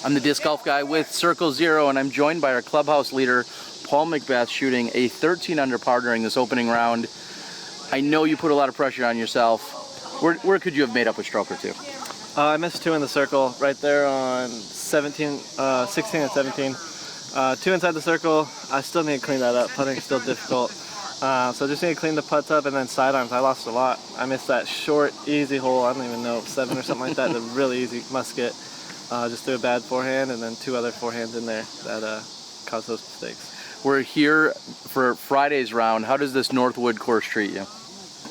I'm the disc golf guy with Circle Zero, and I'm joined by our clubhouse leader, Paul McBeth, shooting a 13 under par during this opening round. I know you put a lot of pressure on yourself. Where could you have made up a stroke or two? I missed 2 in the circle, right there on 16 and 17. 2 inside the circle. I still need to clean that up. Putting's still difficult. So just need to clean the putts up, and then sidearms. I lost a lot. I missed that short, easy hole. I don't even know, 7 or something like that. The really easy musket. Just threw a bad forehand, and then 2 other forehands in there that caused those mistakes. We're here for Friday's round. How does this Northwood course treat you?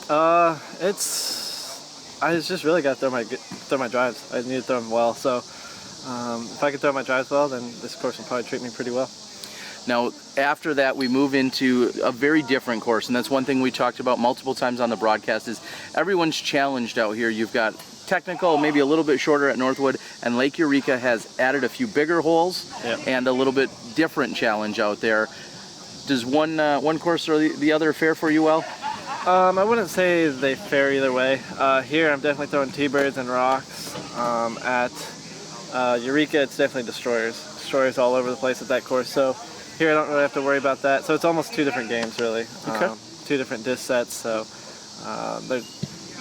I just really got to throw my drives. I need to throw them well. So if I can throw my drives well, then this course will probably treat me pretty well. Now, after that, we move into a very different course, and that's one thing we talked about multiple times on the broadcast is everyone's challenged out here. You've got technical, maybe a little bit shorter at Northwood, and Lake Eureka has added a few bigger holes. Yep. And a little bit different challenge out there. Does one course or the other fare for you well? I wouldn't say they fare either way. Here I'm definitely throwing T-birds and rocks. At Eureka it's definitely destroyers. Destroyers all over the place at that course. So here I don't really have to worry about that. So it's almost 2 different games really. Okay. 2 different disc sets. So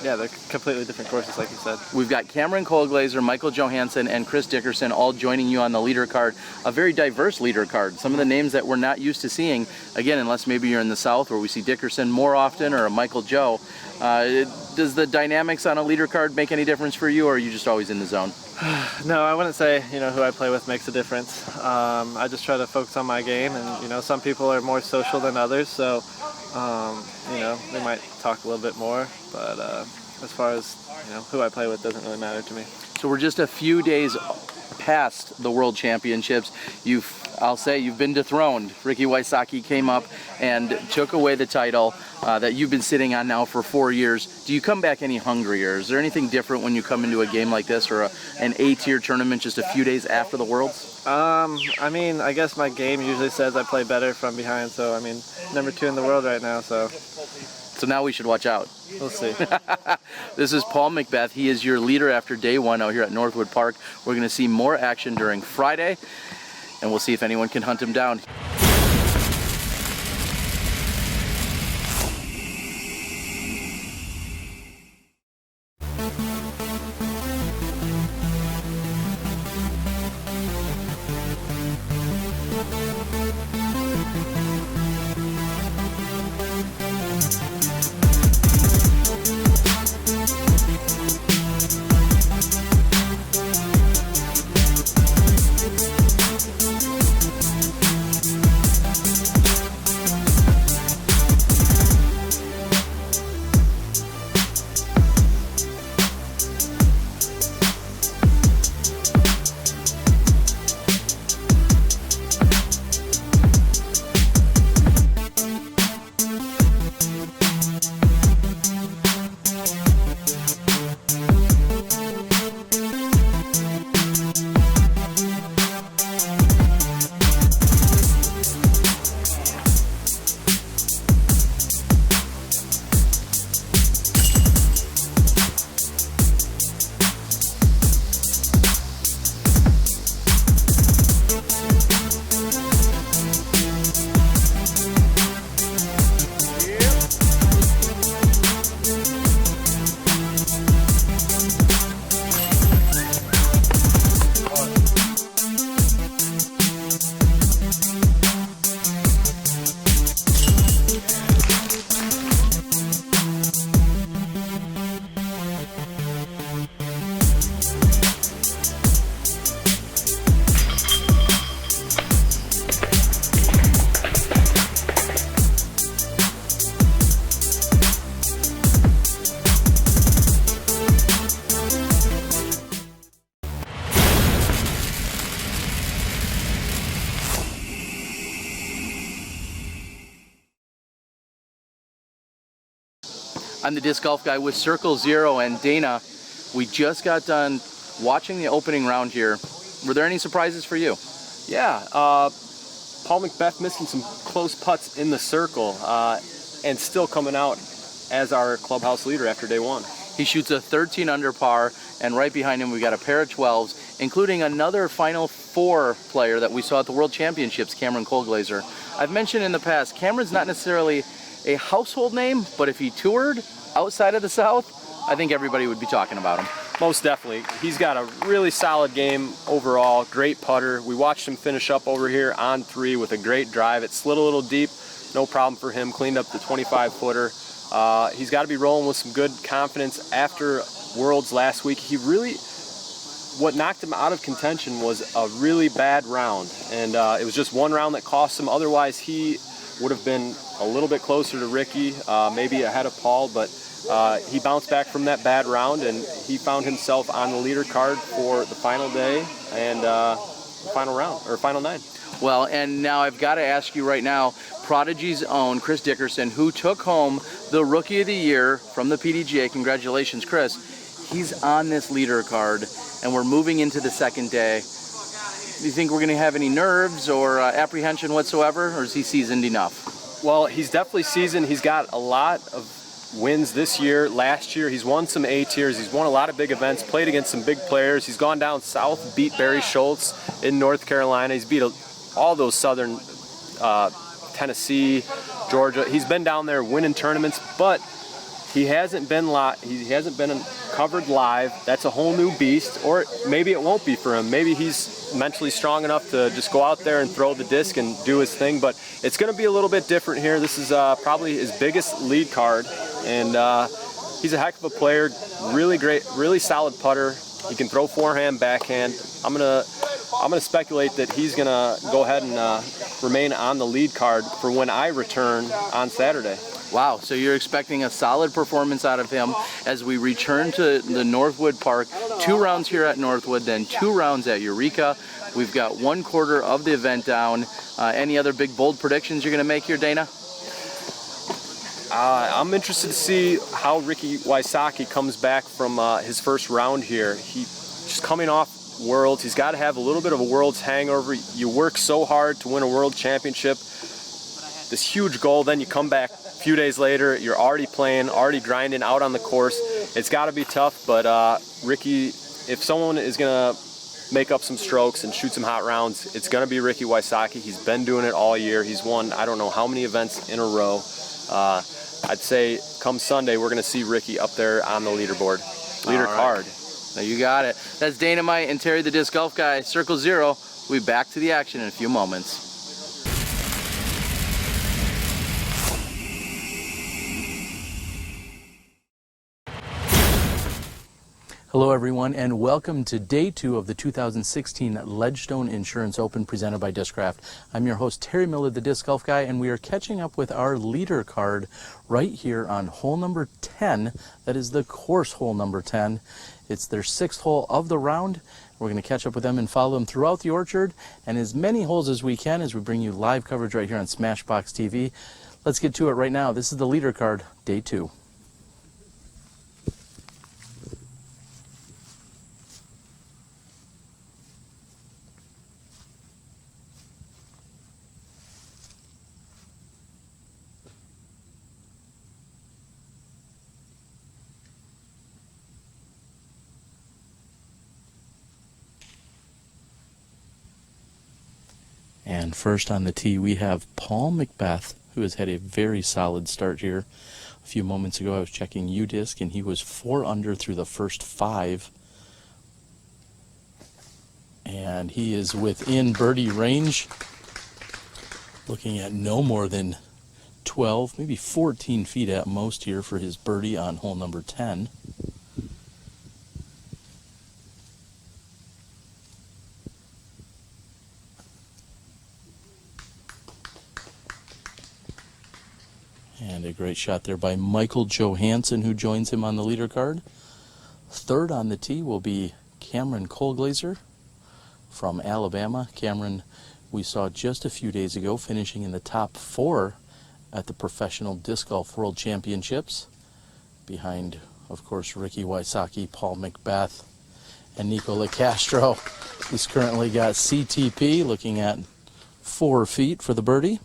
they're completely different courses, like you said. We've got Cameron Colglazier, Michael Johansen, and Chris Dickerson all joining you on the leader card. A very diverse leader card. Some of the names that we're not used to seeing, again, unless maybe you're in the South where we see Dickerson more often, or a Michael Joe. Does the dynamics on a leader card make any difference for you, or are you just always in the zone? No, I wouldn't say who I play with makes a difference. I just try to focus on my game, and some people are more social than others, so they might talk a little bit more, but as far as who I play with doesn't really matter to me. So we're just a few days past the World Championships. I'll say you've been dethroned. Ricky Wysocki came up and took away the title that you've been sitting on now for 4 years. Do you come back any hungrier? Is there anything different when you come into a game like this, or an A-tier tournament just a few days after the Worlds? I guess my game usually says I play better from behind, so number 2 in the world right now, so now we should watch out. We'll see. This is Paul McBeth. He is your leader after day 1 out here at Northwood Park. We're going to see more action during Friday, and we'll see if anyone can hunt him down. I'm the Disc Golf Guy with Circle Zero, and Dana, we just got done watching the opening round here. Were there any surprises for you? Yeah, Paul McBeth missing some close putts in the circle and still coming out as our clubhouse leader after day one. He shoots a 13 under par, and right behind him we got a pair of 12s, including another Final Four player that we saw at the World Championships, Cameron Colglazier. I've mentioned in the past, Cameron's not necessarily a household name, but if he toured outside of the South, I think everybody would be talking about him. Most definitely. He's got a really solid game overall, great putter. We watched him finish up over here on 3 with a great drive. It slid a little deep, no problem for him, cleaned up the 25-footer. He's got to be rolling with some good confidence after Worlds last week. What knocked him out of contention was a really bad round, and it was just one round that cost him. Otherwise, he would have been a little bit closer to Ricky, maybe ahead of Paul, but he bounced back from that bad round, and he found himself on the leader card for the final day and final round, or final 9. Well, and now I've got to ask you right now, Prodigy's own Chris Dickerson, who took home the Rookie of the Year from the PDGA. Congratulations, Chris. He's on this leader card, and we're moving into the second day. Do you think we're going to have any nerves or apprehension whatsoever, or is he seasoned enough? Well, he's definitely seasoned. He's got a lot of wins this year. Last year, he's won some A-tiers. He's won a lot of big events, played against some big players. He's gone down south, beat Barry Schultz in North Carolina. He's beat all those southern Tennessee, Georgia. He's been down there winning tournaments, but he hasn't been covered live. That's a whole new beast, or maybe it won't be for him. Maybe he's mentally strong enough to just go out there and throw the disc and do his thing, but it's going to be a little bit different here. This is probably his biggest lead card, and he's a heck of a player. Really great, really solid putter. He can throw forehand, backhand. I'm gonna speculate that he's gonna go ahead and remain on the lead card for when I return on Saturday. Wow, so you're expecting a solid performance out of him as we return to the Northwood Park. 2 rounds here at Northwood, then 2 rounds at Eureka. We've got 1/4 of the event down. Any other big, bold predictions you're going to make here, Dana? I'm interested to see how Ricky Wysocki comes back from his first round here. He's just coming off Worlds. He's got to have a little bit of a Worlds hangover. You work so hard to win a World Championship, this huge goal, then you come back a few days later, you're already playing, already grinding out on the course. It's got to be tough, but Ricky, if someone is going to make up some strokes and shoot some hot rounds, it's going to be Ricky Wysocki. He's been doing it all year. He's won I don't know how many events in a row. I'd say come Sunday, we're going to see Ricky up there on the leaderboard. Leader card. Now you got it. That's Dynamite and Terry the Disc Golf Guy. Circle Zero. We'll be back to the action in a few moments. Hello everyone, and welcome to day 2 of the 2016 Ledgestone Insurance Open presented by Discraft. I'm your host Terry Miller, the Disc Golf Guy, and we are catching up with our leader card right here on hole number 10. That is the course hole number 10. It's their 6th hole of the round. We're going to catch up with them and follow them throughout the orchard and as many holes as we can as we bring you live coverage right here on Smashbox TV. Let's get to it right now. This is the leader card, day 2. And first on the tee, we have Paul McBeth, who has had a very solid start here. A few moments ago, I was checking UDisc, and he was 4 under through the first 5. And he is within birdie range, looking at no more than 12, maybe 14 feet at most here for his birdie on hole number 10. And a great shot there by Michael Johansen, who joins him on the leader card. Third on the tee will be Cameron Colglazier from Alabama. Cameron, we saw just a few days ago, finishing in the top 4 at the Professional Disc Golf World Championships. behind, of course, Ricky Wysocki, Paul McBeth, and Nico LaCastro. He's currently got CTP looking at 4 feet for the birdie.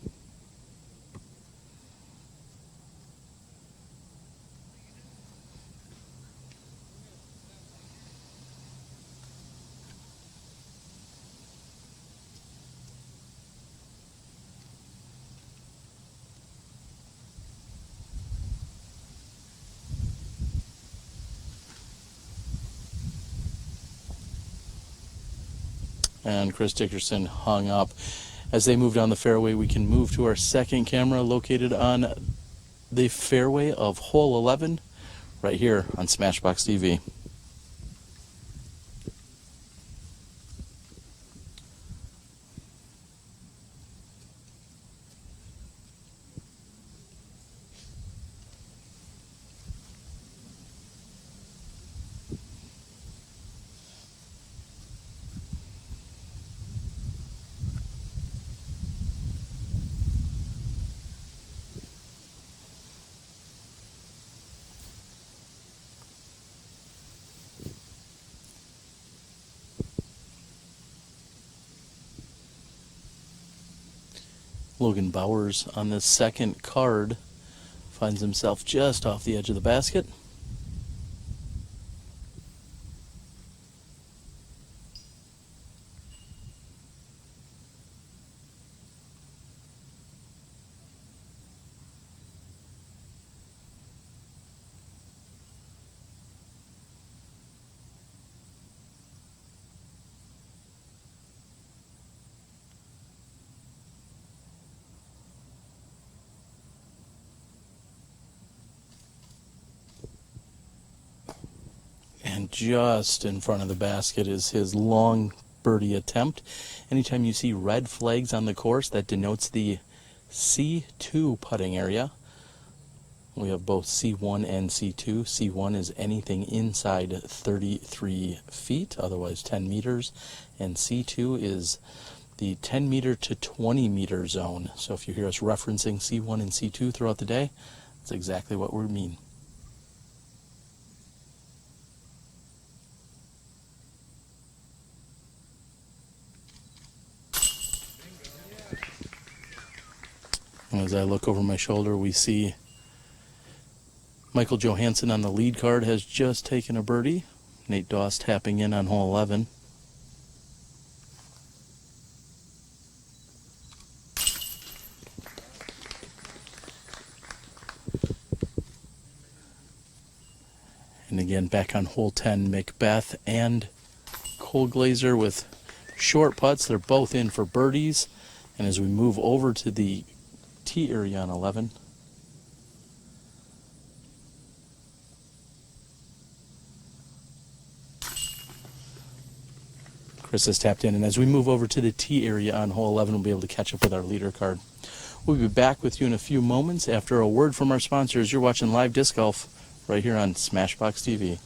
And Chris Dickerson hung up. As they move down the fairway, we can move to our second camera located on the fairway of hole 11 right here on Smashbox TV. Logan Bowers on the second card finds himself just off the edge of the basket. And just in front of the basket is his long birdie attempt. Anytime you see red flags on the course, that denotes the C2 putting area. We have both C1 and C2. C1 is anything inside 33 feet, otherwise 10 meters. And C2 is the 10 meter to 20 meter zone. So if you hear us referencing C1 and C2 throughout the day, that's exactly what we mean. And as I look over my shoulder, we see Michael Johansen on the lead card has just taken a birdie. Nate Doss tapping in on hole 11. And again, back on hole 10, McBeth and Colglazier with short putts. They're both in for birdies. And as we move over to the tee area on 11, Chris has tapped in. And as we move over to the tee area on hole 11, we'll be able to catch up with our leader card. We'll be back with you in a few moments after a word from our sponsors. You're watching live disc golf right here on Smashbox TV.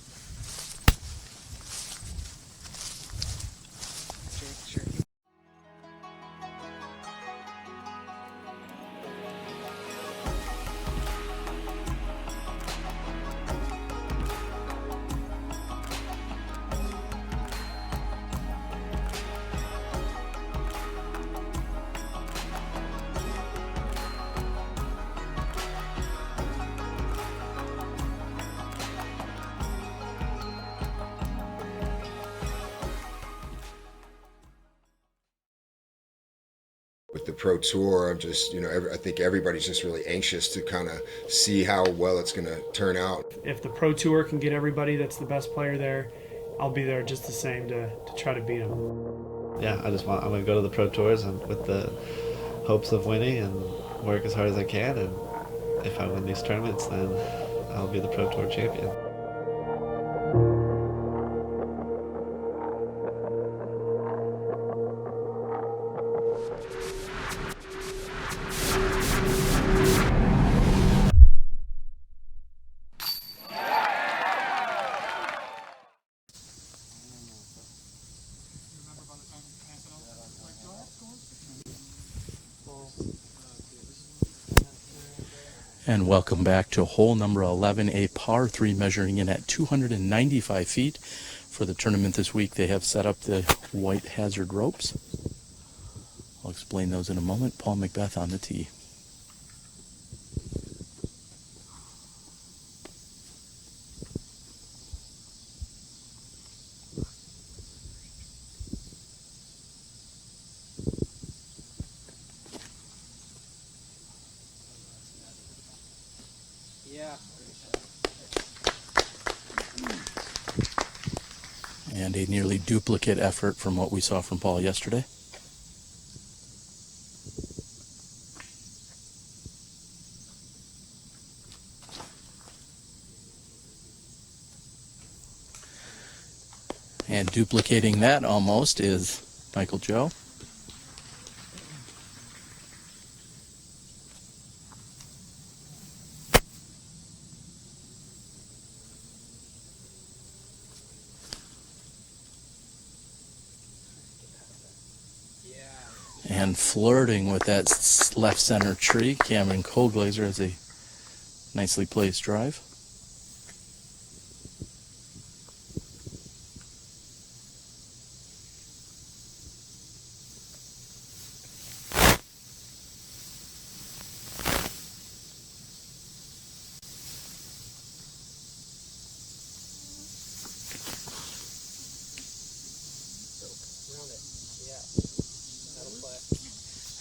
With the Pro Tour, I'm just, I think everybody's just really anxious to kind of see how well it's going to turn out. If the Pro Tour can get everybody that's the best player there, I'll be there just the same to try to beat them. Yeah, I'm going to go to the Pro Tours and with the hopes of winning and work as hard as I can. And if I win these tournaments, then I'll be the Pro Tour champion. And welcome back to hole number 11, a par 3 measuring in at 295 feet. For the tournament this week, they have set up the white hazard ropes. I'll explain those in a moment. Paul McBeth on the tee. And a nearly duplicate effort from what we saw from Paul yesterday. And duplicating that almost is Michael Joe. And flirting with that left center tree, Cameron Colglazier has a nicely placed drive.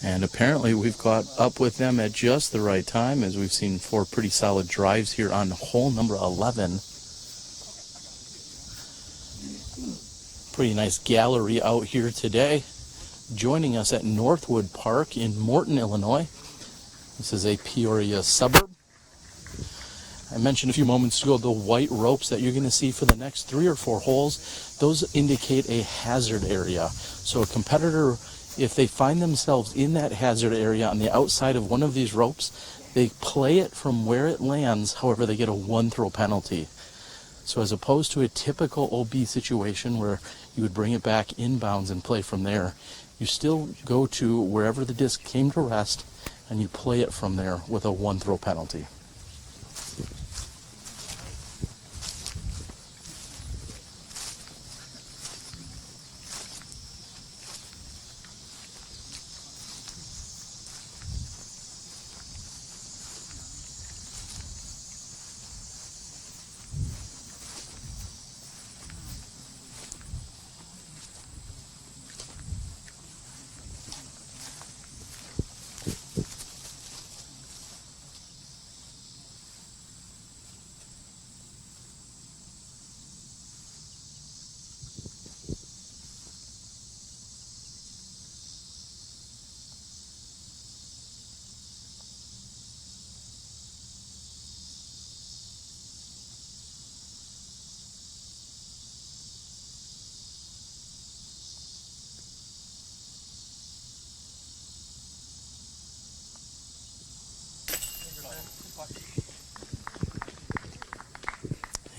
And apparently we've caught up with them at just the right time, as we've seen 4 pretty solid drives here on hole number 11. Pretty nice gallery out here today. Joining us at Northwood Park in Morton, Illinois. This is a Peoria suburb. I mentioned a few moments ago the white ropes that you're going to see for the next 3 or 4 holes. Those indicate a hazard area. So a competitor, if they find themselves in that hazard area on the outside of one of these ropes, they play it from where it lands. However, they get a 1-throw penalty. So as opposed to a typical OB situation where you would bring it back inbounds and play from there, you still go to wherever the disc came to rest and you play it from there with a 1-throw penalty.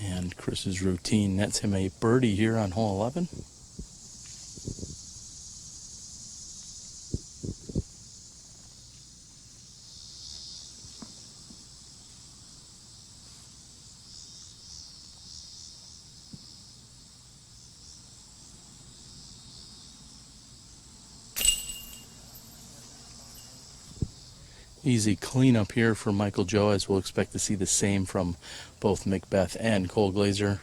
And Chris's routine nets him a birdie here on hole 11. Easy cleanup here for Michael Joe, as we'll expect to see the same from both McBeth and Colglazier.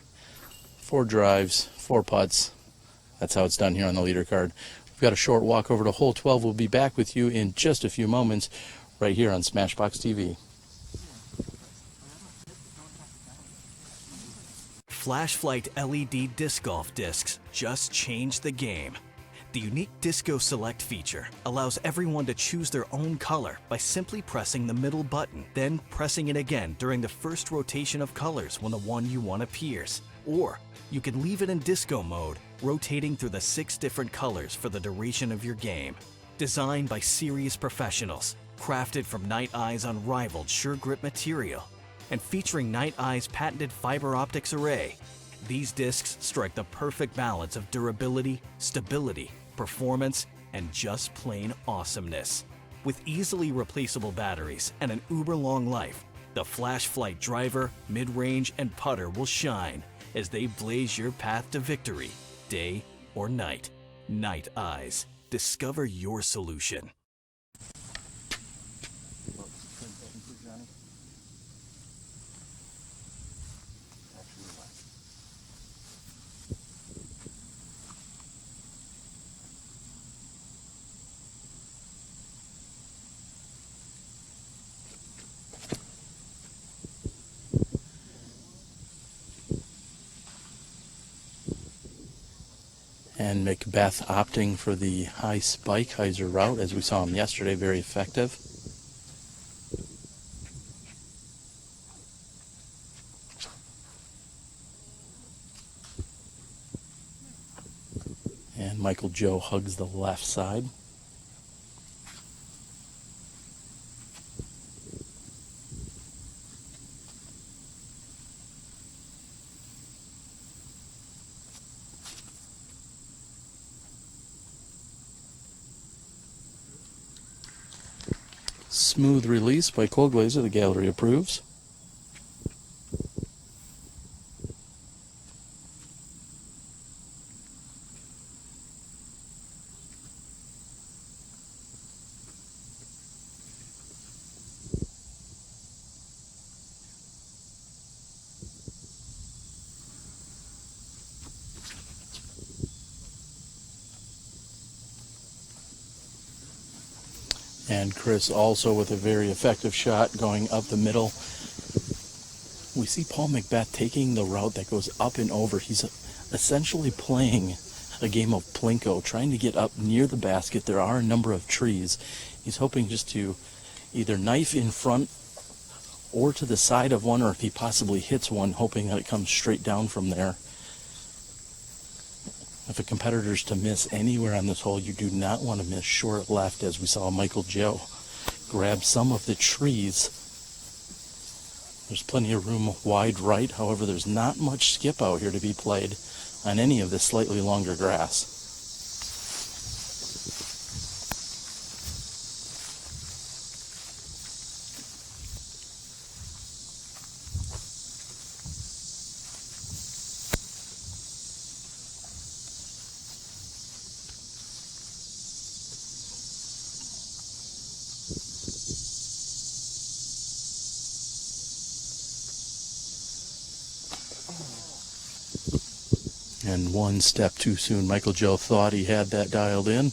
4 drives, 4 putts. That's how it's done here on the leader card. We've got a short walk over to hole 12. We'll be back with you in just a few moments right here on Smashbox TV. Flashlight LED disc golf discs just changed the game. The unique Disco Select feature allows everyone to choose their own color by simply pressing the middle button, then pressing it again during the first rotation of colors when the one you want appears. Or you can leave it in disco mode, rotating through the 6 different colors for the duration of your game. Designed by serious professionals, crafted from Night Eye's unrivaled sure grip material, and featuring Night Eye's patented fiber optics array, these discs strike the perfect balance of durability, stability, performance, and just plain awesomeness. With easily replaceable batteries and an uber long life, The Flash Flight driver, mid-range, and putter will shine as they blaze your path to victory, day or night. Night Eyes. Discover your solution. And McBeth opting for the high spike hyzer route, as we saw him yesterday, very effective. And Michael Joe hugs the left side. Smooth release by Colglazier, the gallery approves. And Chris also with a very effective shot going up the middle. We see Paul McBeth taking the route that goes up and over. He's essentially playing a game of Plinko, trying to get up near the basket. There are a number of trees. He's hoping just to either knife in front or to the side of one, or if he possibly hits one, hoping that it comes straight down from there. If a competitor's to miss anywhere on this hole, you do not want to miss short left, as we saw Michael Joe grab some of the trees. There's plenty of room wide right. However, there's not much skip out here to be played on any of this slightly longer grass. And one step too soon. Michael Joe thought he had that dialed in.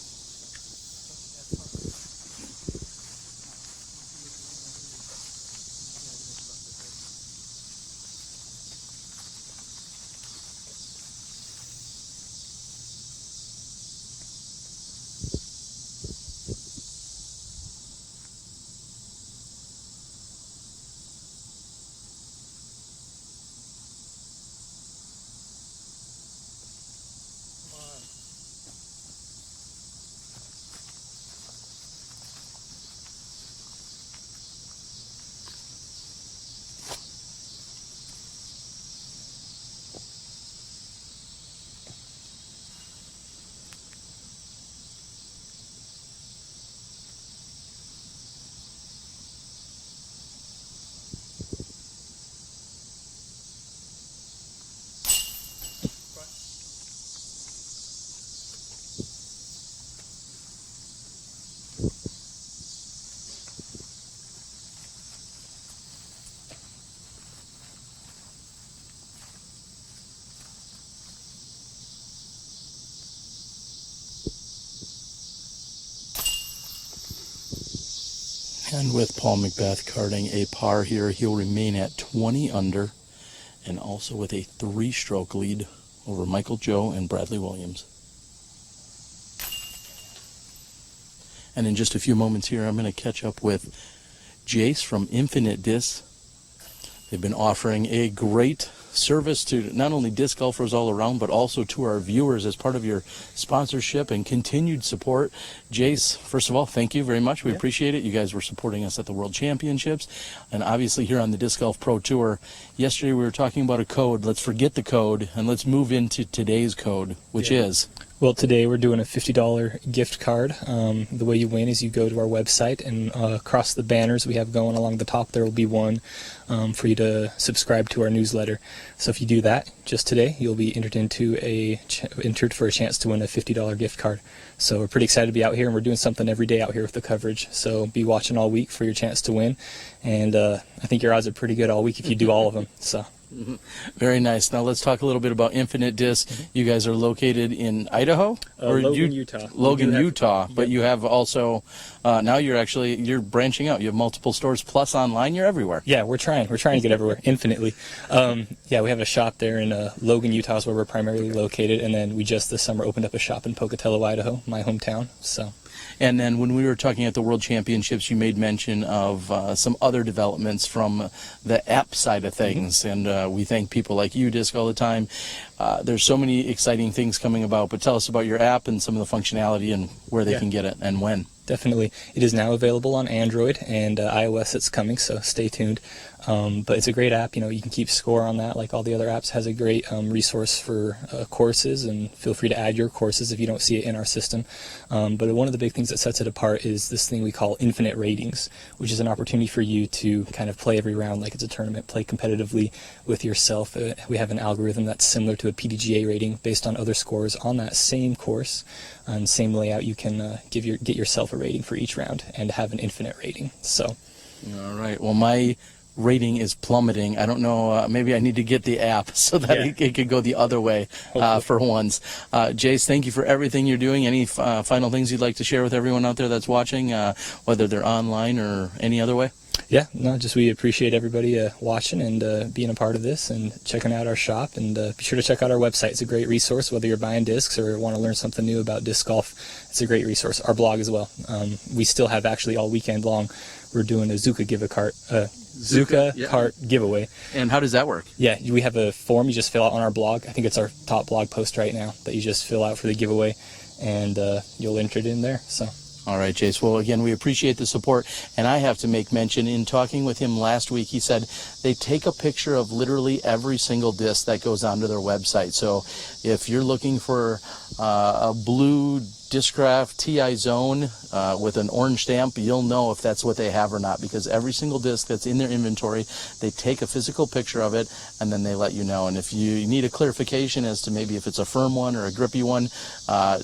And with Paul McBeth carding a par here, he'll remain at 20 under, and also with a 3-stroke lead over Michael Joe and Bradley Williams. And in just a few moments here, I'm going to catch up with Jace from Infinite Disc. They've been offering a great service to not only disc golfers all around, but also to our viewers as part of your sponsorship and continued support. Jace, first of all, thank you very much. We appreciate it. You guys were supporting us at the World Championships and obviously here on the Disc Golf Pro Tour. Yesterday we were talking about a code. Let's forget the code and let's move into today's code, which is... Well, today we're doing a $50 gift card. The way you win is you go to our website, and across the banners we have going along the top, there will be one for you to subscribe to our newsletter. So if you do that just today, you'll be entered for a chance to win a $50 gift card. So we're pretty excited to be out here, and we're doing something every day out here with the coverage. So be watching all week for your chance to win, and I think your odds are pretty good all week if you do all of them. So. Very nice. Now let's talk a little bit about Infinite Disc. You guys are located in Idaho? Logan, Utah. Logan, Utah. But you have also, now you're branching out. You have multiple stores plus online. You're everywhere. Yeah, we're trying to get everywhere, infinitely. Yeah, we have a shop there in Logan, Utah is where we're primarily located. And then we just this summer opened up a shop in Pocatello, Idaho, my hometown. So. And then when we were talking at the World Championships, you made mention of some other developments from the app side of things. And we thank people like you, Disc, all the time. There's so many exciting things coming about. But tell us about your app and some of the functionality and where they can get it and when. Definitely. It is now available on Android, and iOS it's coming, so stay tuned. But it's a great app. You can keep score on that like all the other apps. Has a great resource for courses, and feel free to add your courses if you don't see it in our system. But one of the big things that sets it apart is this thing we call infinite ratings, which is an opportunity for you to kind of play every round like it's a tournament, play competitively with yourself. We have an algorithm that's similar to a PDGA rating based on other scores on that same course. And same layout, you can get yourself a rating for each round and have an infinite rating. So, all right. Well, my rating is plummeting. I don't know. Maybe I need to get the app so that it could go the other way for once. Jace, thank you for everything you're doing. Any final things you'd like to share with everyone out there that's watching, whether they're online or any other way? Yeah, no, just we appreciate everybody watching and being a part of this and checking out our shop. And be sure to check out our website. It's a great resource, whether you're buying discs or want to learn something new about disc golf. It's a great resource. Our blog as well. We still have actually all weekend long, we're doing a Zuka cart giveaway. And how does that work? Yeah, we have a form you just fill out on our blog. I think it's our top blog post right now that you just fill out for the giveaway, and you'll enter it in there. So. All right, Jace. Well, again, we appreciate the support, and I have to make mention, in talking with him last week, he said they take a picture of literally every single disc that goes onto their website. So if you're looking for a blue Discraft TI Zone with an orange stamp, you'll know if that's what they have or not, because every single disc that's in their inventory, they take a physical picture of it, and then they let you know. And if you need a clarification as to maybe if it's a firm one or a grippy one,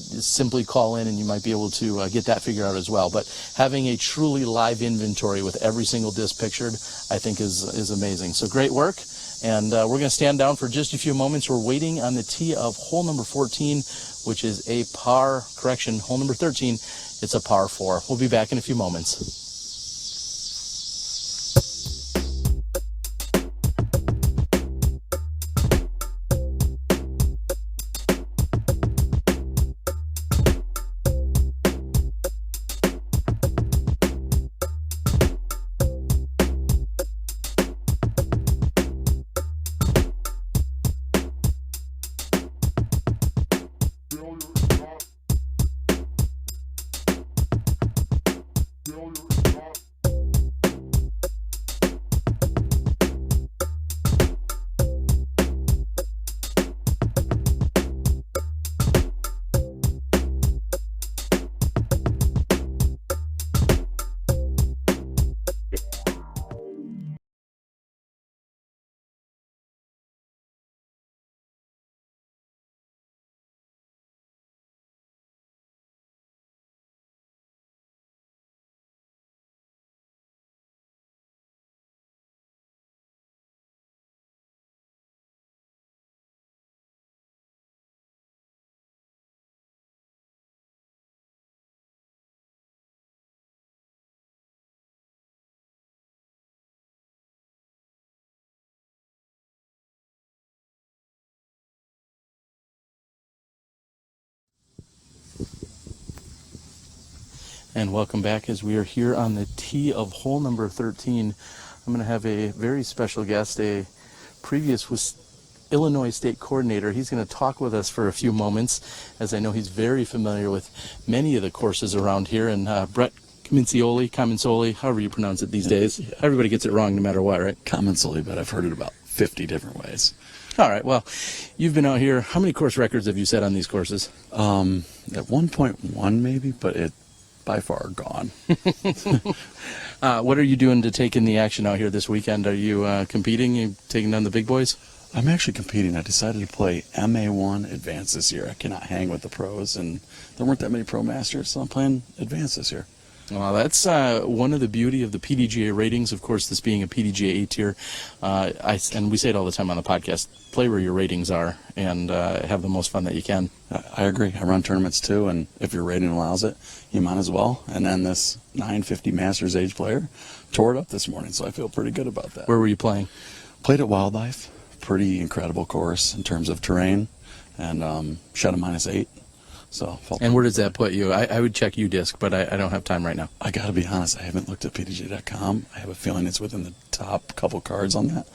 simply call in and you might be able to get that figured out as well. But having a truly live inventory with every single disc pictured, I think is amazing. So great work. And we're going to stand down for just a few moments. We're waiting on the tee of hole number 14, which is a par, correction, hole number 13, it's a par 4. We'll be back in a few moments. And welcome back as we are here on the tee of hole number 13. I'm going to have a very special guest, a previous Illinois State coordinator. He's going to talk with us for a few moments, as I know he's very familiar with many of the courses around here. And Brett Comensoli, however you pronounce it these days. Everybody gets it wrong no matter what, right? Comensoli, but I've heard it about 50 different ways. All right. Well, you've been out here. How many course records have you set on these courses? At 1.1 maybe, but it by far gone. What are you doing to take in the action out here this weekend? Are you competing? You taking down the big boys? I'm actually competing. I decided to play MA1 Advanced this year. I cannot hang with the pros, and there weren't that many Pro Masters, so I'm playing Advanced this year. Well, that's one of the beauty of the PDGA ratings. Of course, this being a PDGA A tier, and we say it all the time on the podcast, play where your ratings are and have the most fun that you can. I agree. I run tournaments too, and if your rating allows it, you might as well. And then this 950 Masters age player tore it up this morning, so I feel pretty good about that. Where were you playing? Played at Wildlife. Pretty incredible course in terms of terrain, and shot a -8. So. And where does that put you? I would check UDisc, but I don't have time right now. I got to be honest. I haven't looked at PDGA.com. I have a feeling it's within the top couple cards on that,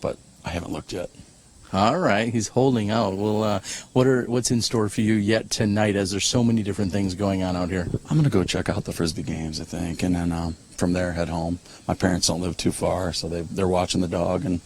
but I haven't looked yet. All right, he's holding out. Well, what's in store for you yet tonight, as there's so many different things going on out here? I'm going to go check out the Frisbee games, I think, and then from there head home. My parents don't live too far, so they're watching the dog, and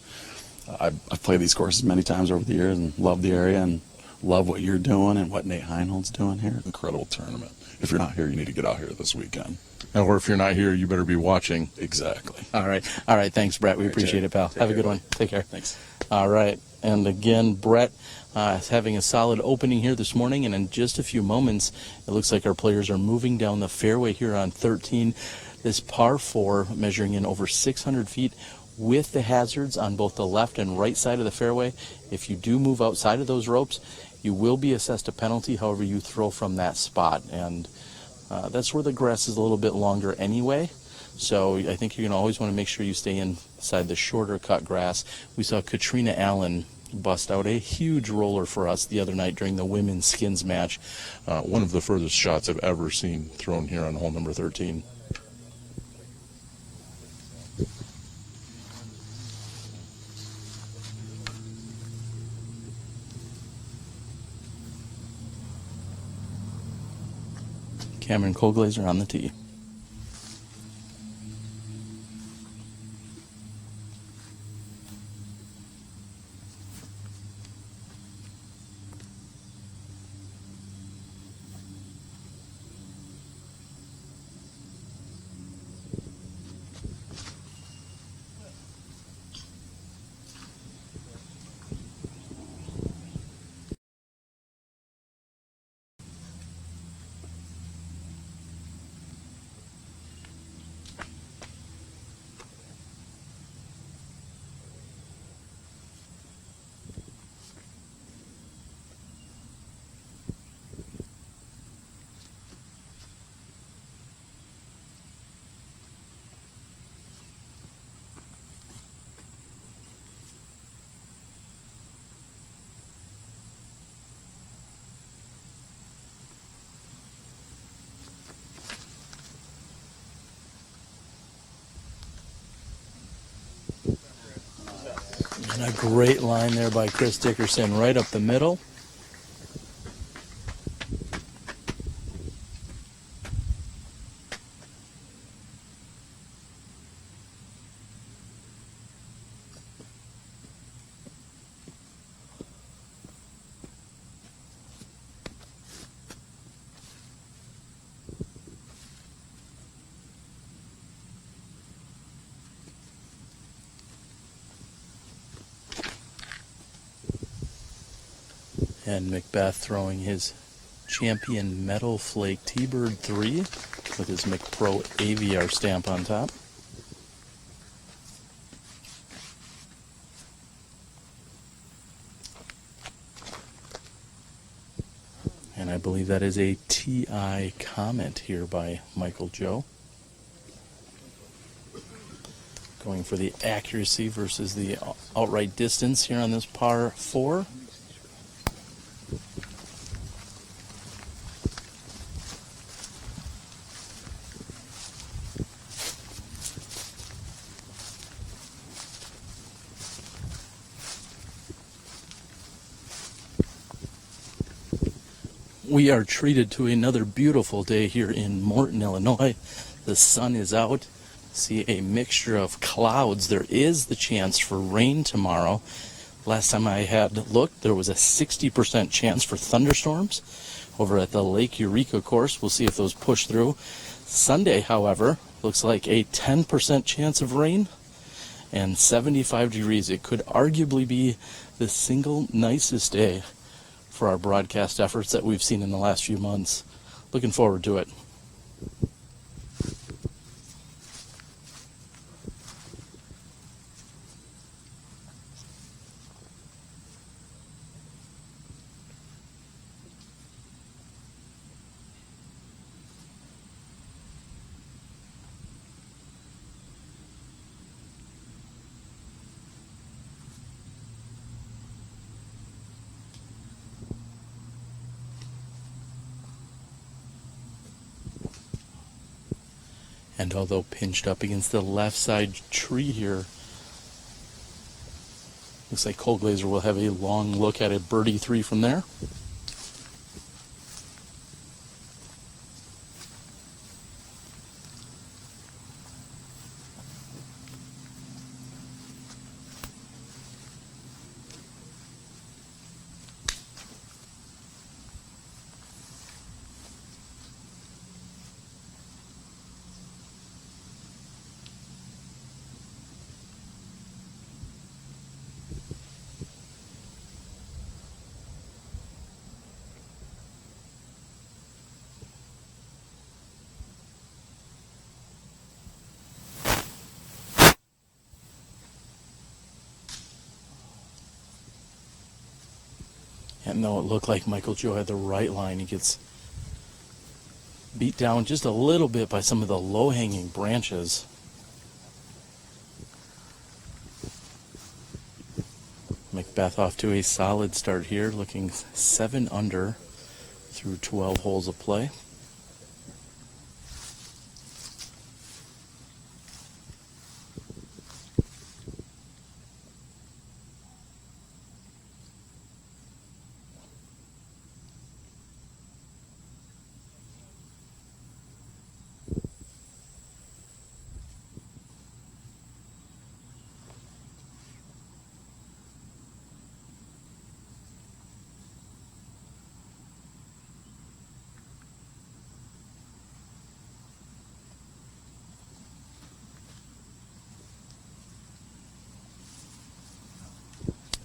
I've played these courses many times over the years and love the area and love what you're doing and what Nate Heinhold's doing here. Incredible tournament. If you're not here, you need to get out here this weekend. Or if you're not here, you better be watching. Exactly. All right. Thanks, Brett. We appreciate it, pal. Have a good one. Take care. Thanks. All right. And again, Brett is having a solid opening here this morning. And in just a few moments, it looks like our players are moving down the fairway here on 13. This par 4 measuring in over 600 feet with the hazards on both the left and right side of the fairway. If you do move outside of those ropes, you will be assessed a penalty, however you throw from that spot. And that's where the grass is a little bit longer anyway. So I think you're going to always want to make sure you stay inside the shorter cut grass. We saw Katrina Allen bust out a huge roller for us the other night during the women's skins match. One of the furthest shots I've ever seen thrown here on hole number 13. Cameron Colglazier on the tee. And a great line there by Chris Dickerson right up the middle. And McBeth throwing his champion Metal Flake T-Bird 3 with his McPro AVR stamp on top. And I believe that is a TI comment here by Michael Joe. Going for the accuracy versus the outright distance here on this par 4. We are treated to another beautiful day here in Morton, Illinois. The sun is out. See a mixture of clouds. There is the chance for rain tomorrow. Last time I had looked, there was a 60% chance for thunderstorms over at the Lake Eureka course. We'll see if those push through. Sunday, however, looks like a 10% chance of rain and 75 degrees. It could arguably be the single nicest day for our broadcast efforts that we've seen in the last few months. Looking forward to it. And although pinched up against the left side tree here, looks like Colglazier will have a long look at a birdie 3 from there. And though it looked like Michael Joe had the right line, he gets beat down just a little bit by some of the low-hanging branches. McBeth off to a solid start here, looking 7 under through 12 holes of play.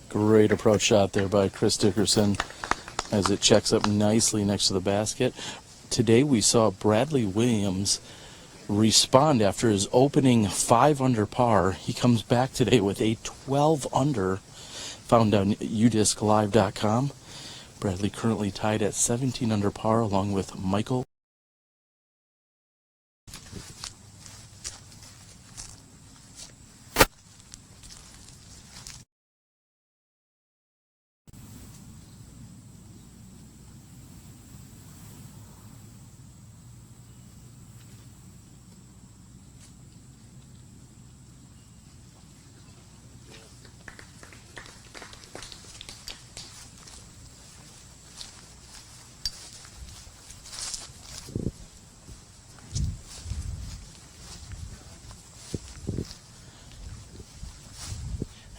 Great approach shot there by Chris Dickerson as it checks up nicely next to the basket. Today we saw Bradley Williams respond after his opening 5 under par. He comes back today with a 12 under, found on udisclive.com. Bradley currently tied at 17 under par along with Michael.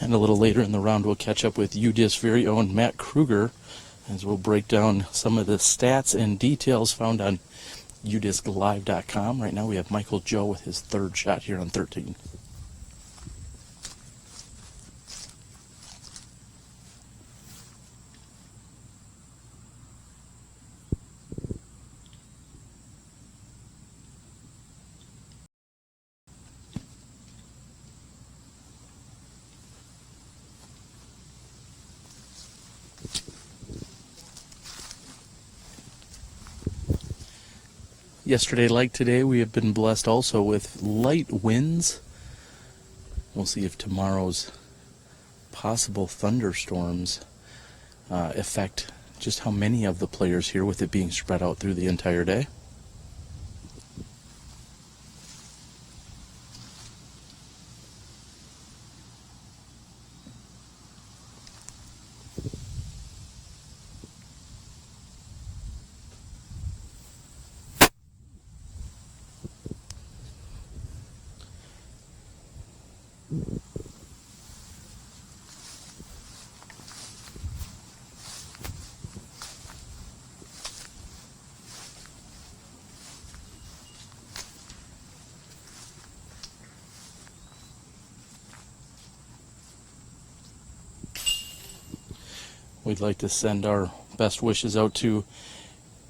And a little later in the round, we'll catch up with UDIS's very own Matt Kruger as we'll break down some of the stats and details found on udisclive.com. Right now we have Michael Joe with his 3rd shot here on 13. Yesterday, like today, we have been blessed also with light winds. We'll see if tomorrow's possible thunderstorms affect just how many of the players here, with it being spread out through the entire day. We'd like to send our best wishes out to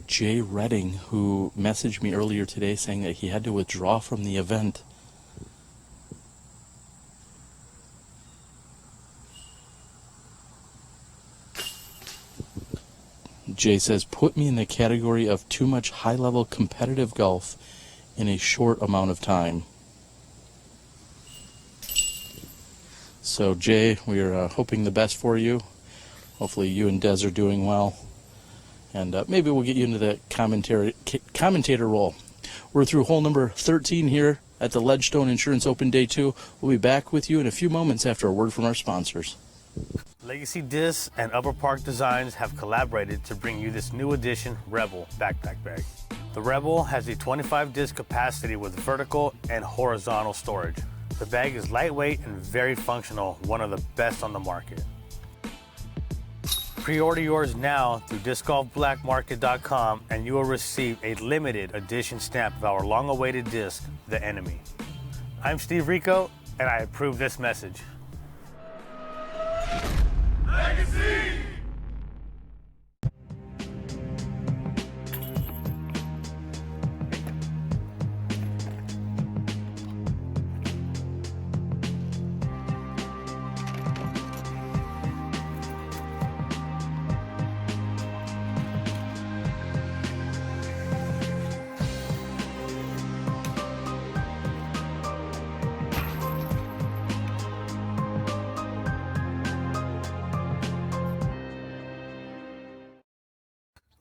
Jay Redding, who messaged me earlier today saying that he had to withdraw from the event. Jay says, put me in the category of too much high-level competitive golf in a short amount of time. So, Jay, we are hoping the best for you. Hopefully you and Des are doing well. And maybe we'll get you into the commentator role. We're through hole number 13 here at the Ledgestone Insurance Open Day 2. We'll be back with you in a few moments after a word from our sponsors. Legacy Discs and Upper Park Designs have collaborated to bring you this new edition Rebel backpack bag. The Rebel has a 25 disc capacity with vertical and horizontal storage. The bag is lightweight and very functional, one of the best on the market. Pre-order yours now through discgolfblackmarket.com and you will receive a limited edition stamp of our long-awaited disc, The Enemy. I'm Steve Rico, and I approve this message. Legacy!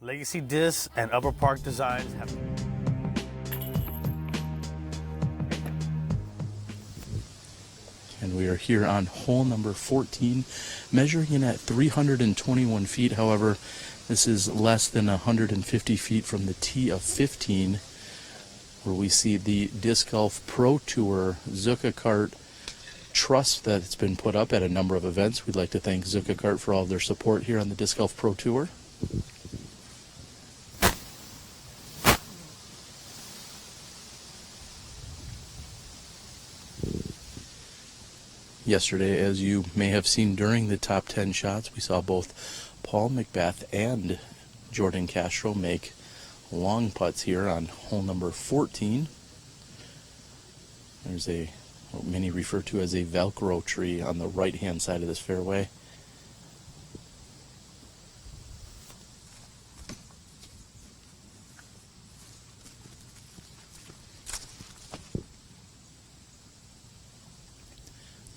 Legacy Discs and Upper Park Designs have... And we are here on hole number 14, measuring in at 321 feet. However, this is less than 150 feet from the tee of 15, where we see the Disc Golf Pro Tour Zucca Cart trust that it's been put up at a number of events. We'd like to thank Zucca Cart for all of their support here on the Disc Golf Pro Tour. Yesterday, as you may have seen during the top 10 shots, we saw both Paul McBeth and Jordan Castro make long putts here on hole number 14. There's what many refer to as a Velcro tree on the right-hand side of this fairway.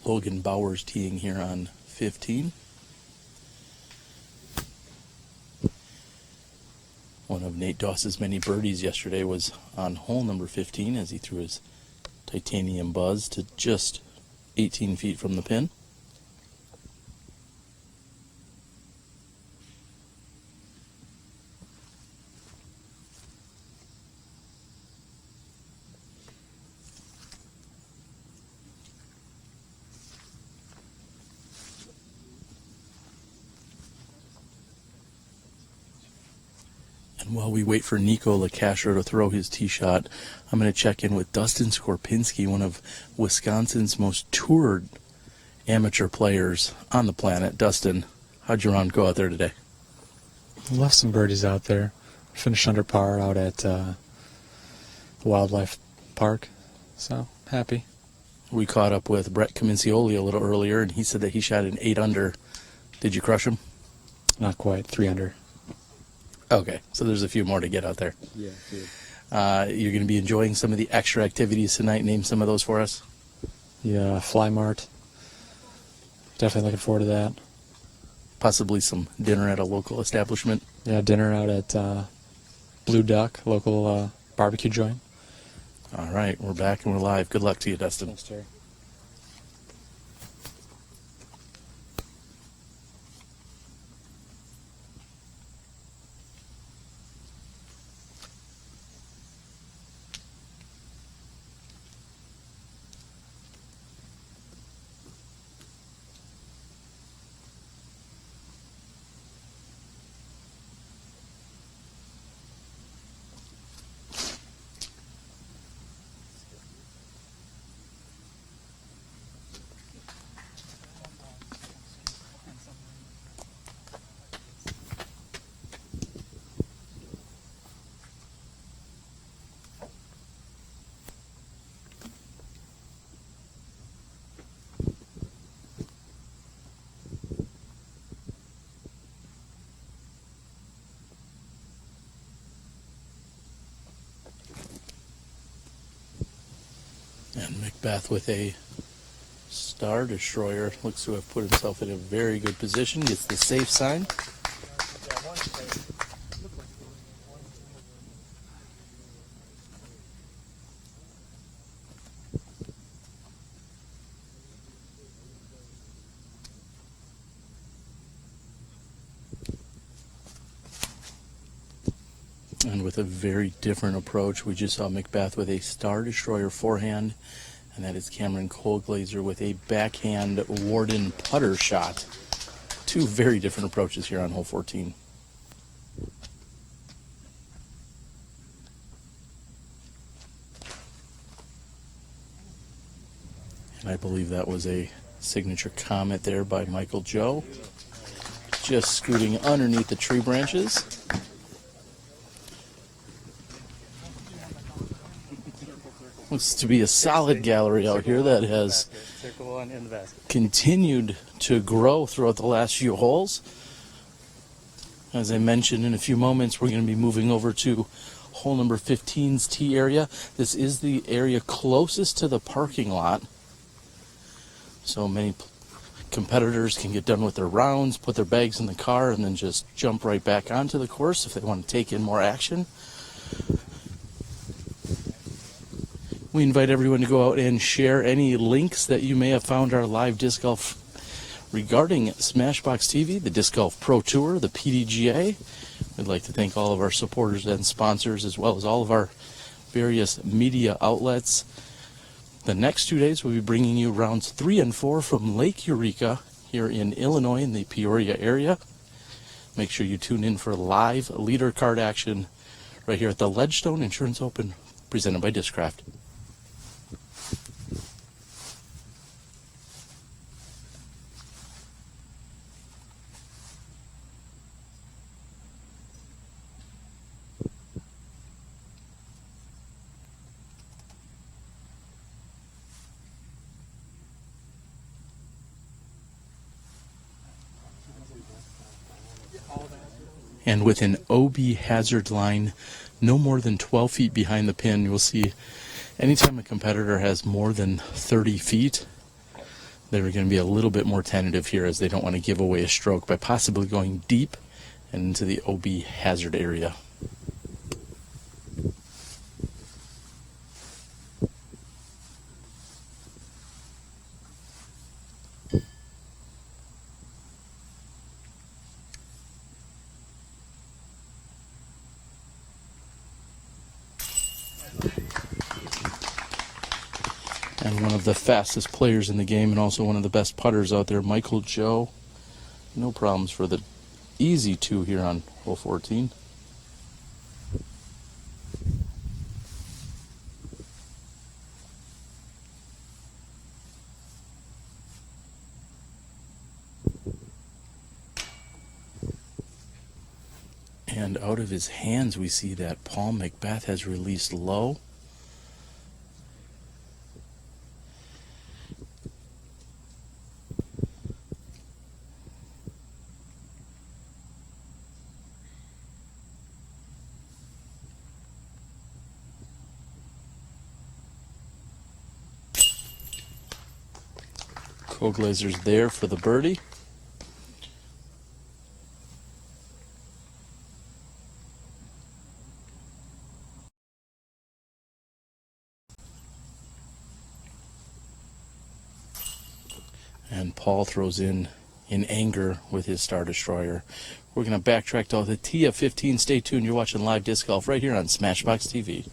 Logan Bowers teeing here on 15. One of Nate Doss's many birdies yesterday was on hole number 15 as he threw his titanium buzz to just 18 feet from the pin. And while we wait for Nico LeCastro to throw his tee shot, I'm going to check in with Dustin Skorpinski, one of Wisconsin's most toured amateur players on the planet. Dustin, how'd your round go out there today? Left some birdies out there. Finished under par out at Wildlife Park, so happy. We caught up with Brett Kamincioli a little earlier, and he said that he shot an 8 under. Did you crush him? Not quite, 3 under. Okay, so there's a few more to get out there. Yeah, dude. You're going to be enjoying some of the extra activities tonight. Name some of those for us. Yeah, Fly Mart. Definitely looking forward to that. Possibly some dinner at a local establishment. Yeah, dinner out at Blue Duck, local barbecue joint. All right, we're back and we're live. Good luck to you, Dustin. Thanks, Terry. And McBeth with a Star Destroyer looks to have put himself in a very good position, gets the safe sign. And with a very different approach, we just saw McBeth with a Star Destroyer forehand, and that is Cameron Colglazier with a backhand Warden putter shot. Two very different approaches here on hole 14. And I believe that was a signature comment there by Michael Joe. Just scooting underneath the tree branches. Looks to be a solid gallery out here that has continued to grow throughout the last few holes. As I mentioned, in a few moments we're going to be moving over to hole number 15's tee area. This is the area closest to the parking lot, so many competitors can get done with their rounds, put their bags in the car, and then just jump right back onto the course if they want to take in more action. We invite everyone to go out and share any links that you may have found our live disc golf regarding Smashbox TV, the Disc Golf Pro Tour, the PDGA. We'd like to thank all of our supporters and sponsors, as well as all of our various media outlets. The next 2 days we'll be bringing you rounds 3 and 4 from Lake Eureka here in Illinois in the Peoria area. Make sure you tune in for live leader card action right here at the Ledgestone Insurance Open, presented by Discraft. And with an OB hazard line no more than 12 feet behind the pin, you'll see anytime a competitor has more than 30 feet, they're going to be a little bit more tentative here, as they don't want to give away a stroke by possibly going deep and into the OB hazard area. And one of the fastest players in the game, and also one of the best putters out there, Michael Joe. No problems for the easy 2 here on hole 14. And out of his hands we see that Paul McBeth has released low. Colglazier's there for the birdie. And Paul throws in anger with his Star Destroyer. We're going to backtrack to the tee of 15. Stay tuned. You're watching live disc golf right here on Smashbox TV.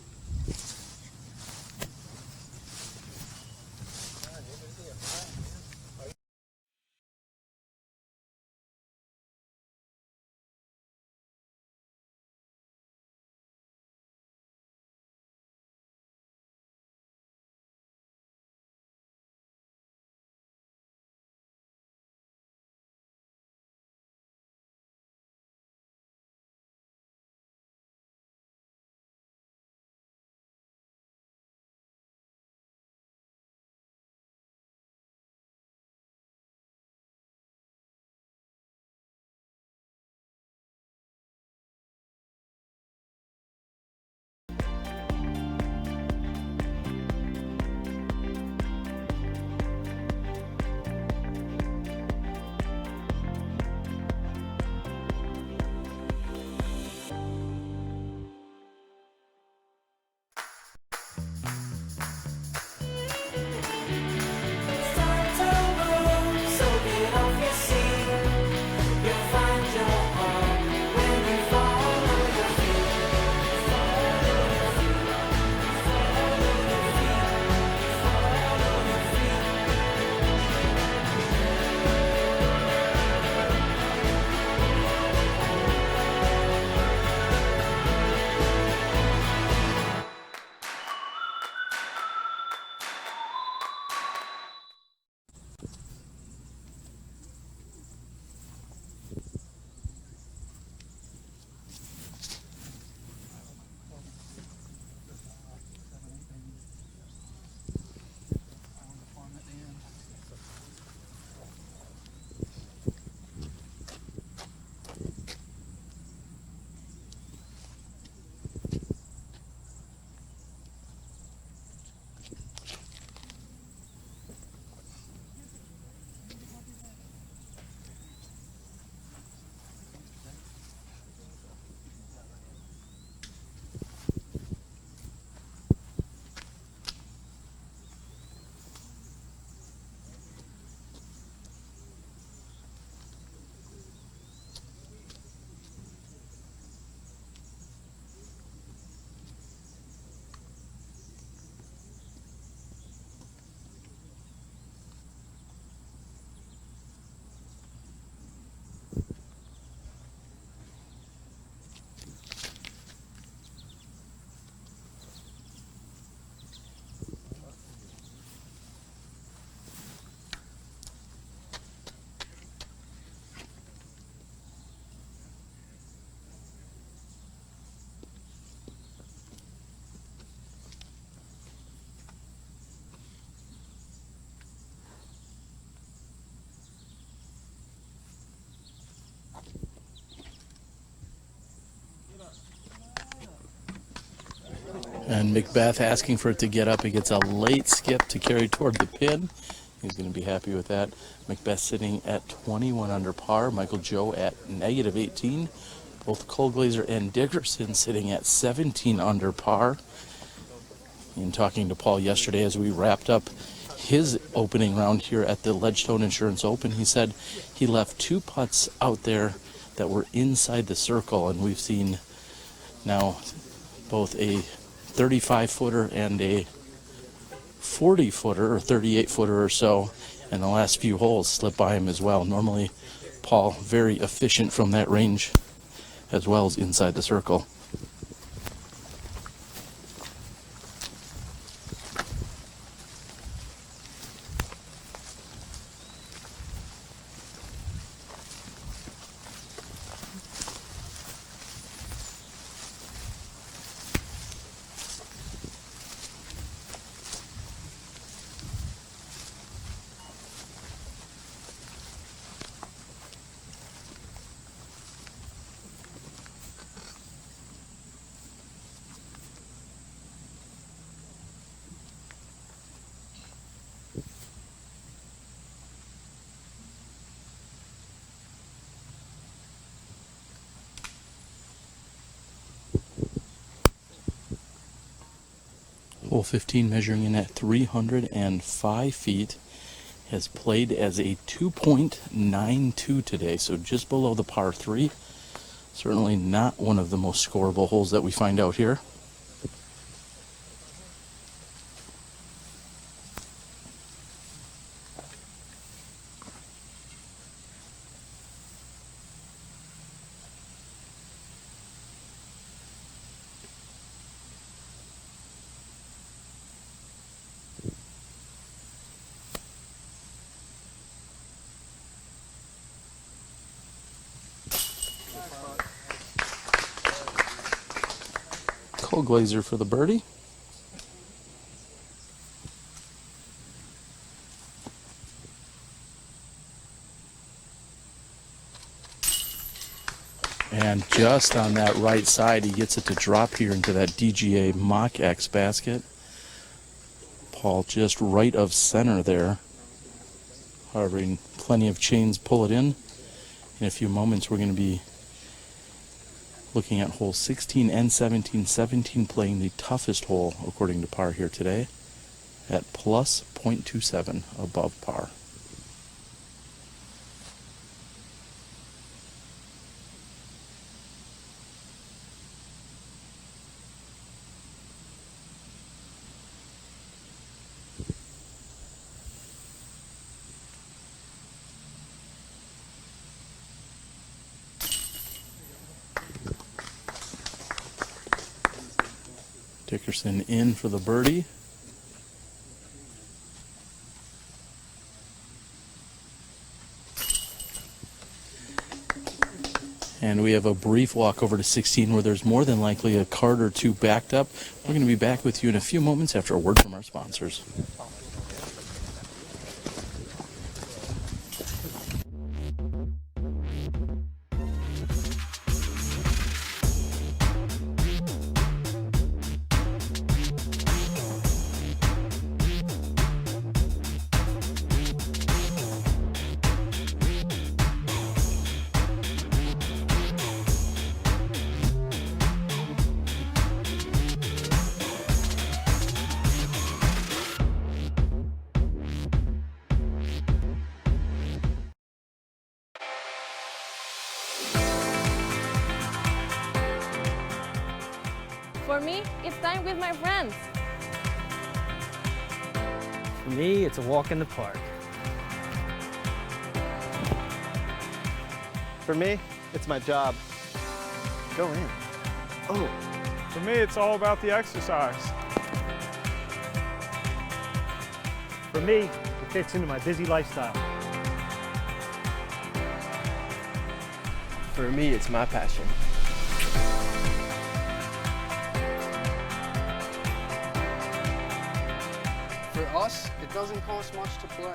And McBeth asking for it to get up. He gets a late skip to carry toward the pin. He's going to be happy with that. McBeth sitting at 21 under par. Michael Joe at -18. Both Colglazier and Dickerson sitting at 17 under par. In talking to Paul yesterday as we wrapped up his opening round here at the Ledgestone Insurance Open, he said he left 2 putts out there that were inside the circle, and we've seen now both a 35-footer and a 40-footer or 38-footer or so in the last few holes slip by him as well. Normally, Paul very efficient from that range as well as inside the circle. Hole 15 measuring in at 305 feet. Has played as a 2.92 today, so just below the par 3. Certainly not one of the most scoreable holes that we find out here. Colglazier for the birdie. And just on that right side, he gets it to drop here into that DGA Mach X basket. Paul just right of center there. However, plenty of chains pull it in. In a few moments, we're going to be looking at holes 16 and 17. 17 playing the toughest hole according to par here today at plus 0.27 above par. Dickerson in for the birdie. And we have a brief walk over to 16 where there's more than likely a cart or two backed up. We're going to be back with you in a few moments after a word from our sponsors. For me, it's time with my friends. For me, it's a walk in the park. For me, it's my job. Go in. Oh. For me, it's all about the exercise. For me, it fits into my busy lifestyle. For me, it's my passion. For us, it doesn't cost much to play.